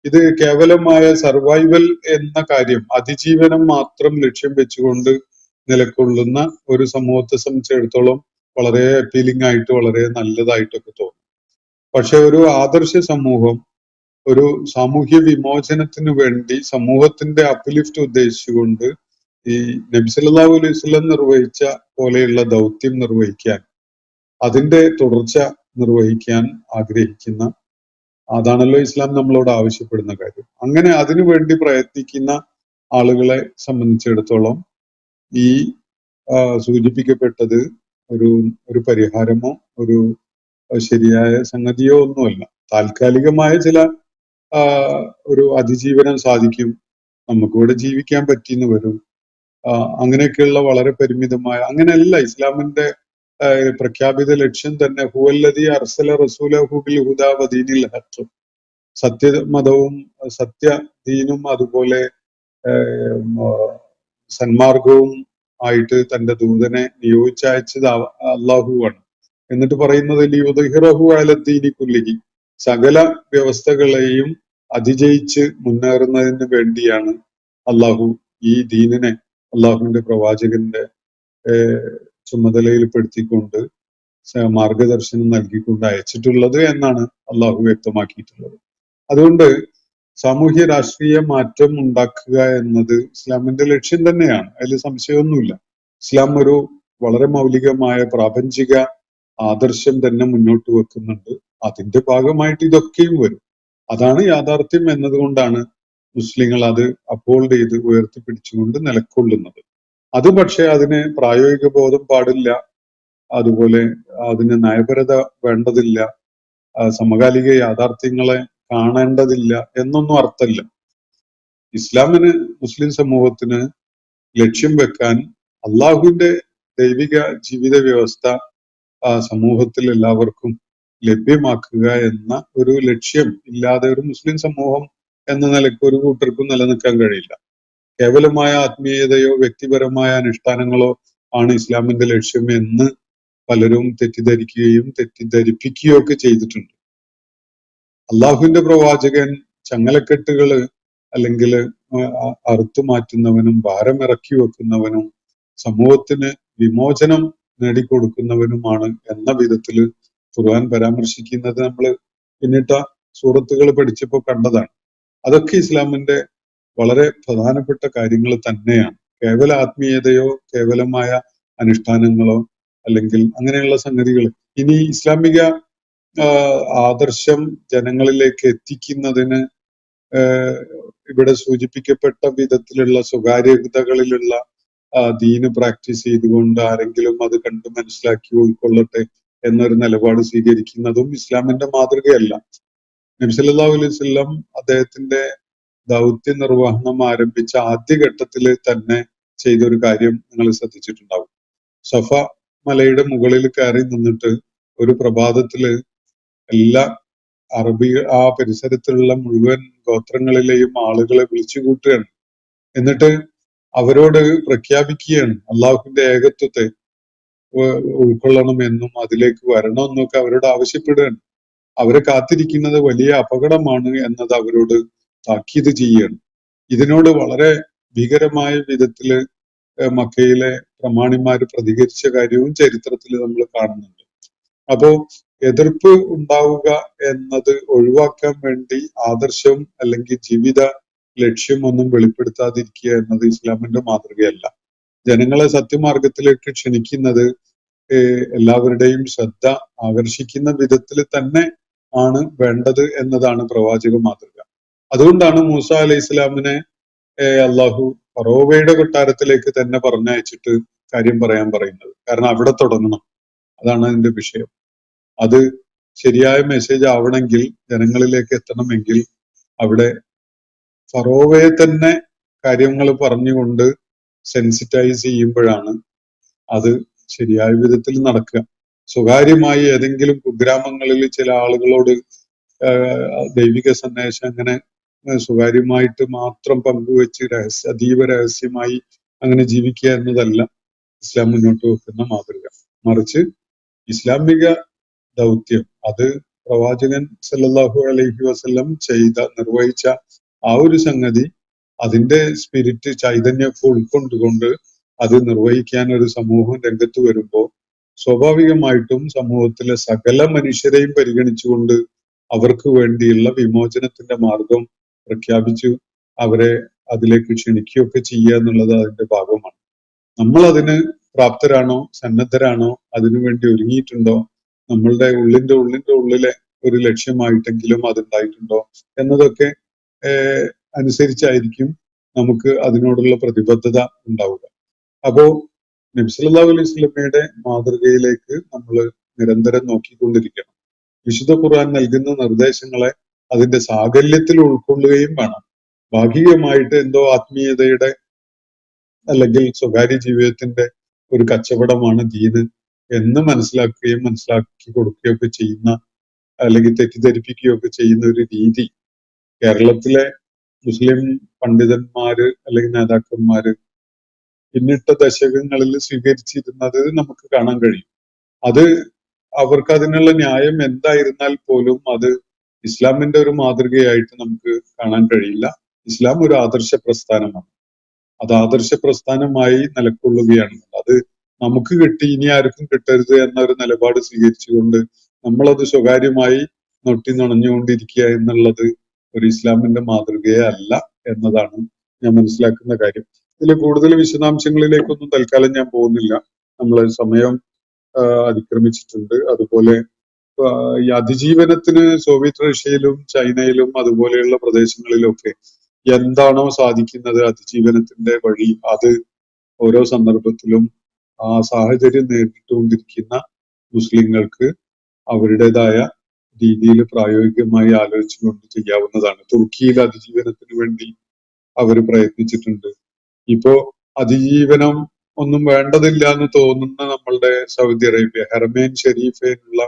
ഇത്. കേവലമായ സർവൈവൽ എന്ന കാര്യം, അതിജീവനം മാത്രം ലക്ഷ്യം വെച്ചുകൊണ്ട് നിലകൊള്ളുന്ന ഒരു സമൂഹത്തെ സംബന്ധിച്ചിടത്തോളം വളരെ അപ്പീലിംഗ് ആയിട്ട് വളരെ നല്ലതായിട്ടൊക്കെ തോന്നും. പക്ഷെ ഒരു ആദർശ സമൂഹം ഒരു സാമൂഹ്യ വിമോചനത്തിന് വേണ്ടി സമൂഹത്തിന്റെ അപ്ലിഫ്റ്റ് ഉദ്ദേശിച്ചുകൊണ്ട് ഈ നബി സല്ലല്ലാഹു അലൈഹി വസല്ലം നിർവഹിച്ച പോലെയുള്ള ദൗത്യം നിർവഹിക്കാൻ, അതിന്റെ തുടർച്ച നിർവഹിക്കാൻ ആഗ്രഹിക്കുന്ന, അതാണല്ലോ ഇസ്ലാം നമ്മളോട് ആവശ്യപ്പെടുന്ന കാര്യം. അങ്ങനെ അതിനു വേണ്ടി പ്രയത്നിക്കുന്ന ആളുകളെ സംബന്ധിച്ചിടത്തോളം ഈ സൂചിപ്പിക്കപ്പെട്ടത് ഒരു പരിഹാരമോ ഒരു ശരിയായ സംഗതിയോ ഒന്നുമല്ല. താൽക്കാലികമായ ചില ഒരു അതിജീവനം സാധിക്കും, നമുക്കിവിടെ ജീവിക്കാൻ പറ്റിയെന്ന് വരും. അങ്ങനെയൊക്കെയുള്ള വളരെ പരിമിതമായ, അങ്ങനെയല്ല ഇസ്ലാമിന്റെ പ്രഖ്യാപിത ലക്ഷ്യം തന്നെ ഹുവല്ലദീ അർസല റസൂലഹു ബിൽ ഹുദാ വദീനിൽ ഹഖ്, സത്യമതവും സത്യദീനും അതുപോലെ സന്മാർഗവും ആയിട്ട് തന്റെ ദൂതനെ നിയോഗിച്ചയച്ചത് അള്ളാഹുവാണ്. എന്നിട്ട് പറയുന്നത് ലിയുദ്ഹിറഹു അലദ്ദീനി കുല്ലിഹി, സകല വ്യവസ്ഥകളെയും അതിജയിച്ച് മുന്നേറുന്നതിന് വേണ്ടിയാണ് അള്ളാഹു ഈ ദീനിനെ അള്ളാഹുവിന്റെ പ്രവാചകന്റെ ചുമതലയിൽപ്പെടുത്തിക്കൊണ്ട് മാർഗദർശനം നൽകിക്കൊണ്ട് അയച്ചിട്ടുള്ളത് എന്നാണ് അള്ളാഹു വ്യക്തമാക്കിയിട്ടുള്ളത്. അതുകൊണ്ട് സാമൂഹ്യ രാഷ്ട്രീയ മാറ്റം ഉണ്ടാക്കുക എന്നത് ഇസ്ലാമിന്റെ ലക്ഷ്യം തന്നെയാണ്, അതിൽ സംശയമൊന്നുമില്ല. ഇസ്ലാം ഒരു വളരെ മൗലികമായ പ്രാപഞ്ചിക ആദർശം തന്നെ മുന്നോട്ട് വെക്കുന്നുണ്ട്. അതിന്റെ ഭാഗമായിട്ട് ഇതൊക്കെയും വരും. അതാണ് യാഥാർത്ഥ്യം എന്നതുകൊണ്ടാണ് മുസ്ലിങ്ങൾ അത് അപ്ഹോൾഡ് ചെയ്ത് ഉയർത്തിപ്പിടിച്ചുകൊണ്ട് നിലക്കൊള്ളുന്നത്. അത് പക്ഷെ അതിന് പ്രായോഗിക ബോധം പാടില്ല, അതുപോലെ അതിന് നയപരത വേണ്ടതില്ല, സമകാലിക യാഥാർത്ഥ്യങ്ങളെ കാണേണ്ടതില്ല എന്നൊന്നും അർത്ഥമില്ല. ഇസ്ലാമിന്, മുസ്ലിം സമൂഹത്തിന് ലക്ഷ്യം വെക്കാൻ അള്ളാഹുവിന്റെ ദൈവിക ജീവിത വ്യവസ്ഥ സമൂഹത്തിൽ എല്ലാവർക്കും ലഭ്യമാക്കുക എന്ന ഒരു ലക്ഷ്യം ഇല്ലാതെ ഒരു മുസ്ലിം സമൂഹം എന്ന നിലയ്ക്ക് ഒരു കൂട്ടർക്കും നിലനിൽക്കാൻ കഴിയില്ല. കേവലമായ ആത്മീയതയോ വ്യക്തിപരമായ അനുഷ്ഠാനങ്ങളോ ആണ് ഇസ്ലാമിന്റെ ലക്ഷ്യം എന്ന് പലരും തെറ്റിദ്ധരിക്കുകയും തെറ്റിദ്ധരിപ്പിക്കുകയും ഒക്കെ ചെയ്തിട്ടുണ്ട്. അള്ളാഹുവിന്റെ പ്രവാചകൻ ചങ്ങലക്കെട്ടുകള് അല്ലെങ്കിൽ അറുത്തു മാറ്റുന്നവനും ഭാരമിറക്കി വെക്കുന്നവനും സമൂഹത്തിന് വിമോചനം നേടിക്കൊടുക്കുന്നവനുമാണ് എന്ന വിധത്തിൽ ഖുർആൻ പരാമർശിക്കുന്നത് നമ്മൾ പിന്നിട്ട സൂറത്തുകൾ പഠിച്ചപ്പോൾ കണ്ടതാണ്. അതൊക്കെ ഇസ്ലാമിന്റെ വളരെ പ്രധാനപ്പെട്ട കാര്യങ്ങൾ തന്നെയാണ്. കേവല ആത്മീയതയോ കേവലമായ അനുഷ്ഠാനങ്ങളോ അല്ലെങ്കിൽ അങ്ങനെയുള്ള സംഗതികൾ. ഇനി ഇസ്ലാമിക ആദർശം ജനങ്ങളിലേക്ക് എത്തിക്കുന്നതിന് ഇവിടെ സൂചിപ്പിക്കപ്പെട്ട വിധത്തിലുള്ള സ്വകാര്യതകളിലുള്ള ദീന് പ്രാക്ടീസ് ചെയ്തുകൊണ്ട് ആരെങ്കിലും അത് കണ്ട് മനസ്സിലാക്കി ഉൾക്കൊള്ളട്ടെ എന്നൊരു നിലപാട് സ്വീകരിക്കുന്നതും ഇസ്ലാമിന്റെ മാതൃകയല്ല. നബി സല്ലല്ലാഹു അലൈഹി വസല്ലം അദ്ദേഹത്തിന്റെ ദൗത്യ നിർവഹണം ആരംഭിച്ച ആദ്യഘട്ടത്തിൽ തന്നെ ചെയ്തൊരു കാര്യം നിങ്ങൾ ശ്രദ്ധിച്ചിട്ടുണ്ടാവും. സഫ മലയുടെ മുകളിൽ കയറി നിന്നിട്ട് ഒരു പ്രഭാതത്തില് എല്ലാ ആ പരിസരത്തുള്ള മുഴുവൻ ഗോത്രങ്ങളിലെയും ആളുകളെ വിളിച്ചു കൂട്ടുകയാണ്. എന്നിട്ട് അവരോട് പ്രഖ്യാപിക്കുകയാണ് അള്ളാഹുവിന്റെ ഏകത്വത്തെ ഉൾക്കൊള്ളണമെന്നും അതിലേക്ക് വരണമെന്നൊക്കെ അവരോട് ആവശ്യപ്പെടുകയാണ്. അവരെ കാത്തിരിക്കുന്നത് വലിയ അപകടമാണ് എന്നത് അവരോട് താക്കീത് ചെയ്യുകയാണ്. ഇതിനോട് വളരെ ഭീകരമായ വിധത്തില് മക്കയിലെ പ്രമാണിമാര് പ്രതികരിച്ച കാര്യവും ചരിത്രത്തിൽ നമ്മൾ കാണുന്നുണ്ട്. അപ്പോ എതിർപ്പ് ഉണ്ടാവുക എന്നത് ഒഴിവാക്കാൻ വേണ്ടി ആദർശം അല്ലെങ്കിൽ ജീവിത ലക്ഷ്യമൊന്നും വെളിപ്പെടുത്താതിരിക്കുക എന്നത് ഇസ്ലാമിന്റെ മാതൃകയല്ല. ജനങ്ങളെ സത്യമാർഗത്തിലേക്ക് ക്ഷണിക്കുന്നത് എല്ലാവരുടെയും ശ്രദ്ധ ആകർഷിക്കുന്ന വിധത്തിൽ തന്നെ ആണ് വേണ്ടത് എന്നതാണ് പ്രവാചക മാതൃക. അതുകൊണ്ടാണ് മൂസ അലൈഹി ഇസ്ലാമിനെ അള്ളാഹു ഫറോവയുടെ കൊട്ടാരത്തിലേക്ക് തന്നെ പറഞ്ഞയച്ചിട്ട് കാര്യം പറയാൻ പറയുന്നത്. കാരണം അവിടെ തുടങ്ങണം, അതാണ് അതിന്റെ വിഷയം. അത് ശരിയായ മെസ്സേജ് ആവണമെങ്കിൽ, ജനങ്ങളിലേക്ക് എത്തണമെങ്കിൽ അവിടെ ഫറോവയെ തന്നെ കാര്യങ്ങൾ പറഞ്ഞുകൊണ്ട് സെൻസിറ്റൈസ് ചെയ്യുമ്പോഴാണ് അത് ശരിയായ വിധത്തിൽ നടക്കുക. സ്വകാര്യമായി ഏതെങ്കിലും കുഗ്രാമങ്ങളിൽ ചില ആളുകളോട് ദൈവിക സന്ദേശം അങ്ങനെ സ്വകാര്യമായിട്ട് മാത്രം പങ്കുവെച്ച് അതീവ രഹസ്യമായി അങ്ങനെ ജീവിക്കുക എന്നതല്ല ഇസ്ലാം മുന്നോട്ട് വെക്കുന്ന മാതൃക. മറിച്ച് ഇസ്ലാമിക ദൗത്യം അത് പ്രവാചകൻ സല്ലല്ലാഹു അലൈഹി വസല്ലം നിർവഹിച്ച ആ ഒരു സംഗതി, അതിന്റെ സ്പിരിറ്റ് ചൈതന്യമൊക്കെ ഉൾക്കൊണ്ടുകൊണ്ട് അത് നിർവഹിക്കാൻ ഒരു സമൂഹം രംഗത്ത് വരുമ്പോൾ സ്വാഭാവികമായിട്ടും സമൂഹത്തിലെ സകല മനുഷ്യരെയും പരിഗണിച്ചുകൊണ്ട് അവർക്ക് വേണ്ടിയുള്ള വിമോചനത്തിന്റെ മാർഗം പ്രഖ്യാപിച്ചു അവരെ അതിലേക്ക് ക്ഷണിക്കുകയൊക്കെ ചെയ്യുക എന്നുള്ളത് അതിന്റെ ഭാഗമാണ്. നമ്മൾ അതിന് പ്രാപ്തരാണോ, സന്നദ്ധരാണോ, അതിനുവേണ്ടി ഒരുങ്ങിയിട്ടുണ്ടോ, നമ്മളുടെ ഉള്ളിലെ ഒരു ലക്ഷ്യമായിട്ടെങ്കിലും അതുണ്ടായിട്ടുണ്ടോ എന്നതൊക്കെ അനുസരിച്ചായിരിക്കും നമുക്ക് അതിനോടുള്ള പ്രതിബദ്ധത ഉണ്ടാവുക. അപ്പോ നബി സല്ലല്ലാഹു അലൈഹി വസല്ലമയുടെ മാതൃകയിലേക്ക് നമ്മൾ നിരന്തരം നോക്കിക്കൊണ്ടിരിക്കണം. വിശുദ്ധ ഖുർആൻ നൽകുന്ന നിർദ്ദേശങ്ങളെ അതിന്റെ സാകല്യത്തിൽ ഉൾക്കൊള്ളുകയും വേണം. ഭാഗികമായിട്ട് എന്തോ ആത്മീയതയുടെ അല്ലെങ്കിൽ സ്വകാര്യ ജീവിതത്തിന്റെ ഒരു കച്ചവടമാണ് ദീന് എന്ന് മനസ്സിലാക്കി കൊടുക്കുകയൊക്കെ ചെയ്യുന്ന, അല്ലെങ്കിൽ തെറ്റിദ്ധരിപ്പിക്കുകയൊക്കെ ചെയ്യുന്ന ഒരു രീതി കേരളത്തിലെ മുസ്ലിം പണ്ഡിതന്മാര് അല്ലെങ്കിൽ നേതാക്കന്മാര് പിന്നിട്ട ദശകങ്ങളിൽ സ്വീകരിച്ചിരുന്നത് നമുക്ക് കാണാൻ കഴിയും. അത് അവർക്ക് അതിനുള്ള ന്യായം എന്തായിരുന്നാൽ പോലും അത് ഇസ്ലാമിന്റെ ഒരു മാതൃകയായിട്ട് നമുക്ക് കാണാൻ കഴിയില്ല. ഇസ്ലാം ഒരു ആദർശ പ്രസ്ഥാനമാണ്. അത് ആദർശ പ്രസ്ഥാനമായി നിലകൊള്ളുകയാണ്. അത് നമുക്ക് കിട്ടി, ഇനി ആർക്കും കിട്ടരുത് എന്ന ഒരു നിലപാട് സ്വീകരിച്ചുകൊണ്ട് നമ്മളത് സ്വകാര്യമായി നുണഞ്ഞുകൊണ്ടിരിക്കുക എന്നുള്ളത് ഒരു ഇസ്ലാമിന്റെ മാതൃകയെ അല്ല എന്നതാണ് ഞാൻ മനസ്സിലാക്കുന്ന കാര്യം. ഇതിൽ കൂടുതൽ വിശദാംശങ്ങളിലേക്കൊന്നും തൽക്കാലം ഞാൻ പോകുന്നില്ല. നമ്മൾ സമയം അതിക്രമിച്ചിട്ടുണ്ട്. അതുപോലെ ഈ അതിജീവനത്തിന് സോവിയറ്റ് റഷ്യയിലും ചൈനയിലും അതുപോലെയുള്ള പ്രദേശങ്ങളിലൊക്കെ എന്താണോ സാധിക്കുന്നത് അതിജീവനത്തിന്റെ വഴി, അത് ഓരോ സന്ദർഭത്തിലും ആ സാഹചര്യം നേരിട്ടുകൊണ്ടിരിക്കുന്ന മുസ്ലിങ്ങൾക്ക് അവരുടേതായ രീതിയിൽ പ്രായോഗികമായി ആലോചിച്ചുകൊണ്ട് ചെയ്യാവുന്നതാണ്. തുർക്കിയിൽ അതിജീവനത്തിന് വേണ്ടി അവർ പ്രയത്നിച്ചിട്ടുണ്ട്. ഇപ്പോ അതിജീവനം ഒന്നും വേണ്ടതില്ല എന്ന് തോന്നുന്ന നമ്മളുടെ സൗദി അറേബ്യ, ഹറമേൻ ഷെരീഫിലുള്ള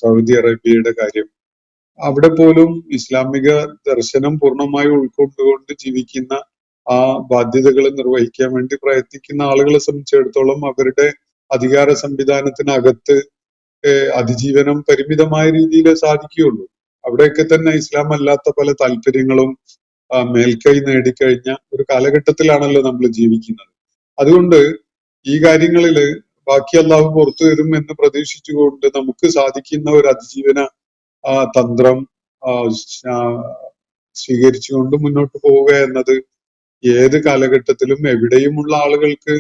സൗദി അറേബ്യയുടെ കാര്യം, അവിടെ പോലും ഇസ്ലാമിക ദർശനം പൂർണ്ണമായി ഉൾക്കൊണ്ടുകൊണ്ട് ജീവിക്കുന്ന ആ ബാധ്യതകൾ നിർവഹിക്കാൻ വേണ്ടി പ്രയത്നിക്കുന്ന ആളുകളെ സംബന്ധിച്ചിടത്തോളം അവരുടെ അധികാര സംവിധാനത്തിനകത്ത് അതിജീവനം പരിമിതമായ രീതിയിലേ സാധിക്കുകയുള്ളൂ. അവിടെയൊക്കെ തന്നെ ഇസ്ലാം അല്ലാത്ത പല താല്പര്യങ്ങളും മേൽക്കൈ നേടിക്കഴിഞ്ഞ ഒരു കാലഘട്ടത്തിലാണല്ലോ നമ്മൾ ജീവിക്കുന്നത്. അതുകൊണ്ട് ഈ കാര്യങ്ങളിൽ ബാക്കി അള്ളാഹു പുറത്തു വരും എന്ന് പ്രതീക്ഷിച്ചുകൊണ്ട് നമുക്ക് സാധിക്കുന്ന ഒരു അതിജീവന തന്ത്രം സ്വീകരിച്ചുകൊണ്ട് മുന്നോട്ട് പോവുക എന്നത് ഏത് കാലഘട്ടത്തിലും എവിടെയുമുള്ള ആളുകൾക്ക്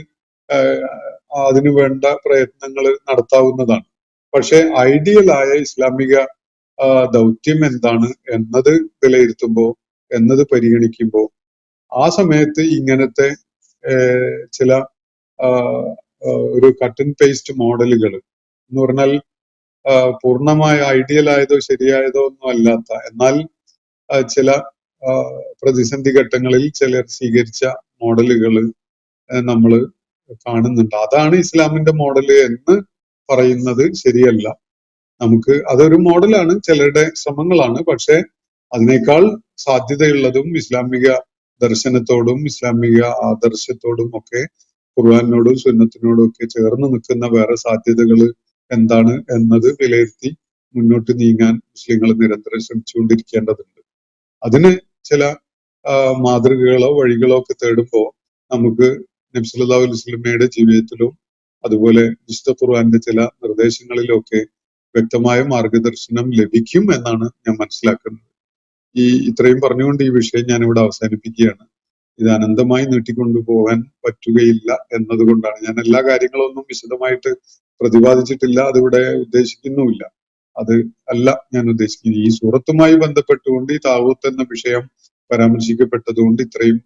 അതിനു വേണ്ട പ്രയത്നങ്ങൾ നടത്താവുന്നതാണ്. പക്ഷെ ഐഡിയലായ ഇസ്ലാമിക ദൗത്യം എന്താണ് എന്നത് വിലയിരുത്തുമ്പോൾ, എന്നത് പരിഗണിക്കുമ്പോൾ, ആ സമയത്ത് ഇങ്ങനത്തെ ചില ഒരു കട്ട് ആൻഡ് പേസ്റ്റ് മോഡലുകൾ എന്ന് പറഞ്ഞാൽ പൂർണ്ണമായ ഐഡിയൽ ആയതോ ശരിയായതോ ഒന്നും അല്ലാത്ത, എന്നാൽ ചില പ്രതിസന്ധി ഘട്ടങ്ങളിൽ ചിലർ സ്വീകരിച്ച മോഡലുകൾ നമ്മൾ കാണുന്നുണ്ട്. അതാണ് ഇസ്ലാമിന്റെ മോഡല് എന്ന് പറയുന്നത് ശരിയല്ല. നമുക്ക് അതൊരു മോഡലാണ്, ചിലരുടെ ശ്രമങ്ങളാണ്. പക്ഷെ അതിനേക്കാൾ സാധ്യതയുള്ളതും ഇസ്ലാമിക ദർശനത്തോടും ഇസ്ലാമിക ആദർശത്തോടും ഒക്കെ ഖുർആനോടും സുന്നത്തിനോടും ഒക്കെ ചേർന്ന് നിൽക്കുന്ന വേറെ സാധ്യതകൾ എന്താണ് എന്നത് വിലയിരുത്തി മുന്നോട്ട് നീങ്ങാൻ മുസ്ലിങ്ങൾ നിരന്തരം ശ്രമിച്ചുകൊണ്ടിരിക്കേണ്ടതുണ്ട്. അതിന് ചില മാതൃകകളോ വഴികളോ ഒക്കെ തേടുമ്പോൾ നമുക്ക് നബി സല്ലല്ലാഹു അലൈഹി വസല്ലമയുടെ ജീവിതത്തിലും അതുപോലെ വിശുദ്ധ ഖുർആന്റെ ചില നിർദ്ദേശങ്ങളിലൊക്കെ വ്യക്തമായ മാർഗദർശനം ലഭിക്കും എന്നാണ് ഞാൻ മനസ്സിലാക്കുന്നത്. ഇത്രയും പറഞ്ഞുകൊണ്ട് ഈ വിഷയം ഞാൻ ഇവിടെ അവസാനിപ്പിക്കുകയാണ്. ഇത് അനന്തമായി നീട്ടിക്കൊണ്ടുപോകാൻ പറ്റുകയില്ല എന്നതുകൊണ്ടാണ്. ഞാൻ എല്ലാ കാര്യങ്ങളൊന്നും വിശദമായിട്ട് പ്രതിപാദിച്ചിട്ടില്ല, അതിവിടെ ഉദ്ദേശിക്കുന്നുമില്ല. അത് അല്ല ഞാൻ ഉദ്ദേശിക്കുന്നത്. ഈ സൂറത്തുമായി ബന്ധപ്പെട്ടുകൊണ്ട് ഈ താവൂത്ത് എന്ന വിഷയം പരാമർശിക്കപ്പെട്ടതുകൊണ്ട് ഇത്രയും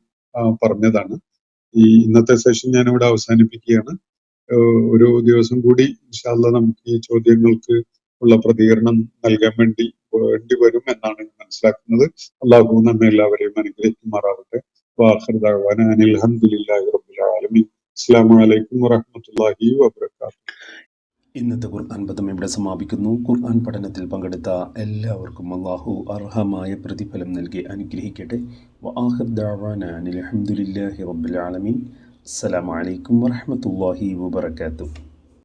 പറഞ്ഞതാണ്. ഇന്നത്തെ സെഷൻ ഞാൻ ഇവിടെ അവസാനിപ്പിക്കുകയാണ്. ഒരു ദിവസം കൂടി ഇൻഷാ അല്ലാഹ് നമുക്ക് ഈ ചോദ്യങ്ങൾക്ക് ഉള്ള പ്രതികരണം നൽകാൻ വേണ്ടി വരും എന്നാണ് ഞാൻ മനസ്സിലാക്കുന്നത്. അല്ലാഹു നമ്മെ എല്ലാവരെയും അനുഗ്രഹിക്കുമാറാവട്ടെ. വാഖിർ ദഅവാനാ അനിൽ ഹംദുലില്ലാഹി റബ്ബിൽ ആലമീൻ. അസ്സലാമു അലൈക്കും വറഹ്മത്തുള്ളാഹി വബറകാതുഹു. ഇന്നത്തെ ഖുർആൻ പദം ഇവിടെ സമാപിക്കുന്നു. ഖുർആൻ പഠനത്തിൽ പങ്കെടുത്ത എല്ലാവർക്കും അല്ലാഹു അർഹമായ പ്രതിഫലം നൽകി അനുഗ്രഹിക്കട്ടെ. വആഖിർ ദഅവാനാ അനിൽ ഹംദുലില്ലാഹി റബ്ബിൽ ആലമീൻ. അസ്സലാമു അലൈക്കും വറഹ്മത്തുള്ളാഹി വബറകാതുഹു.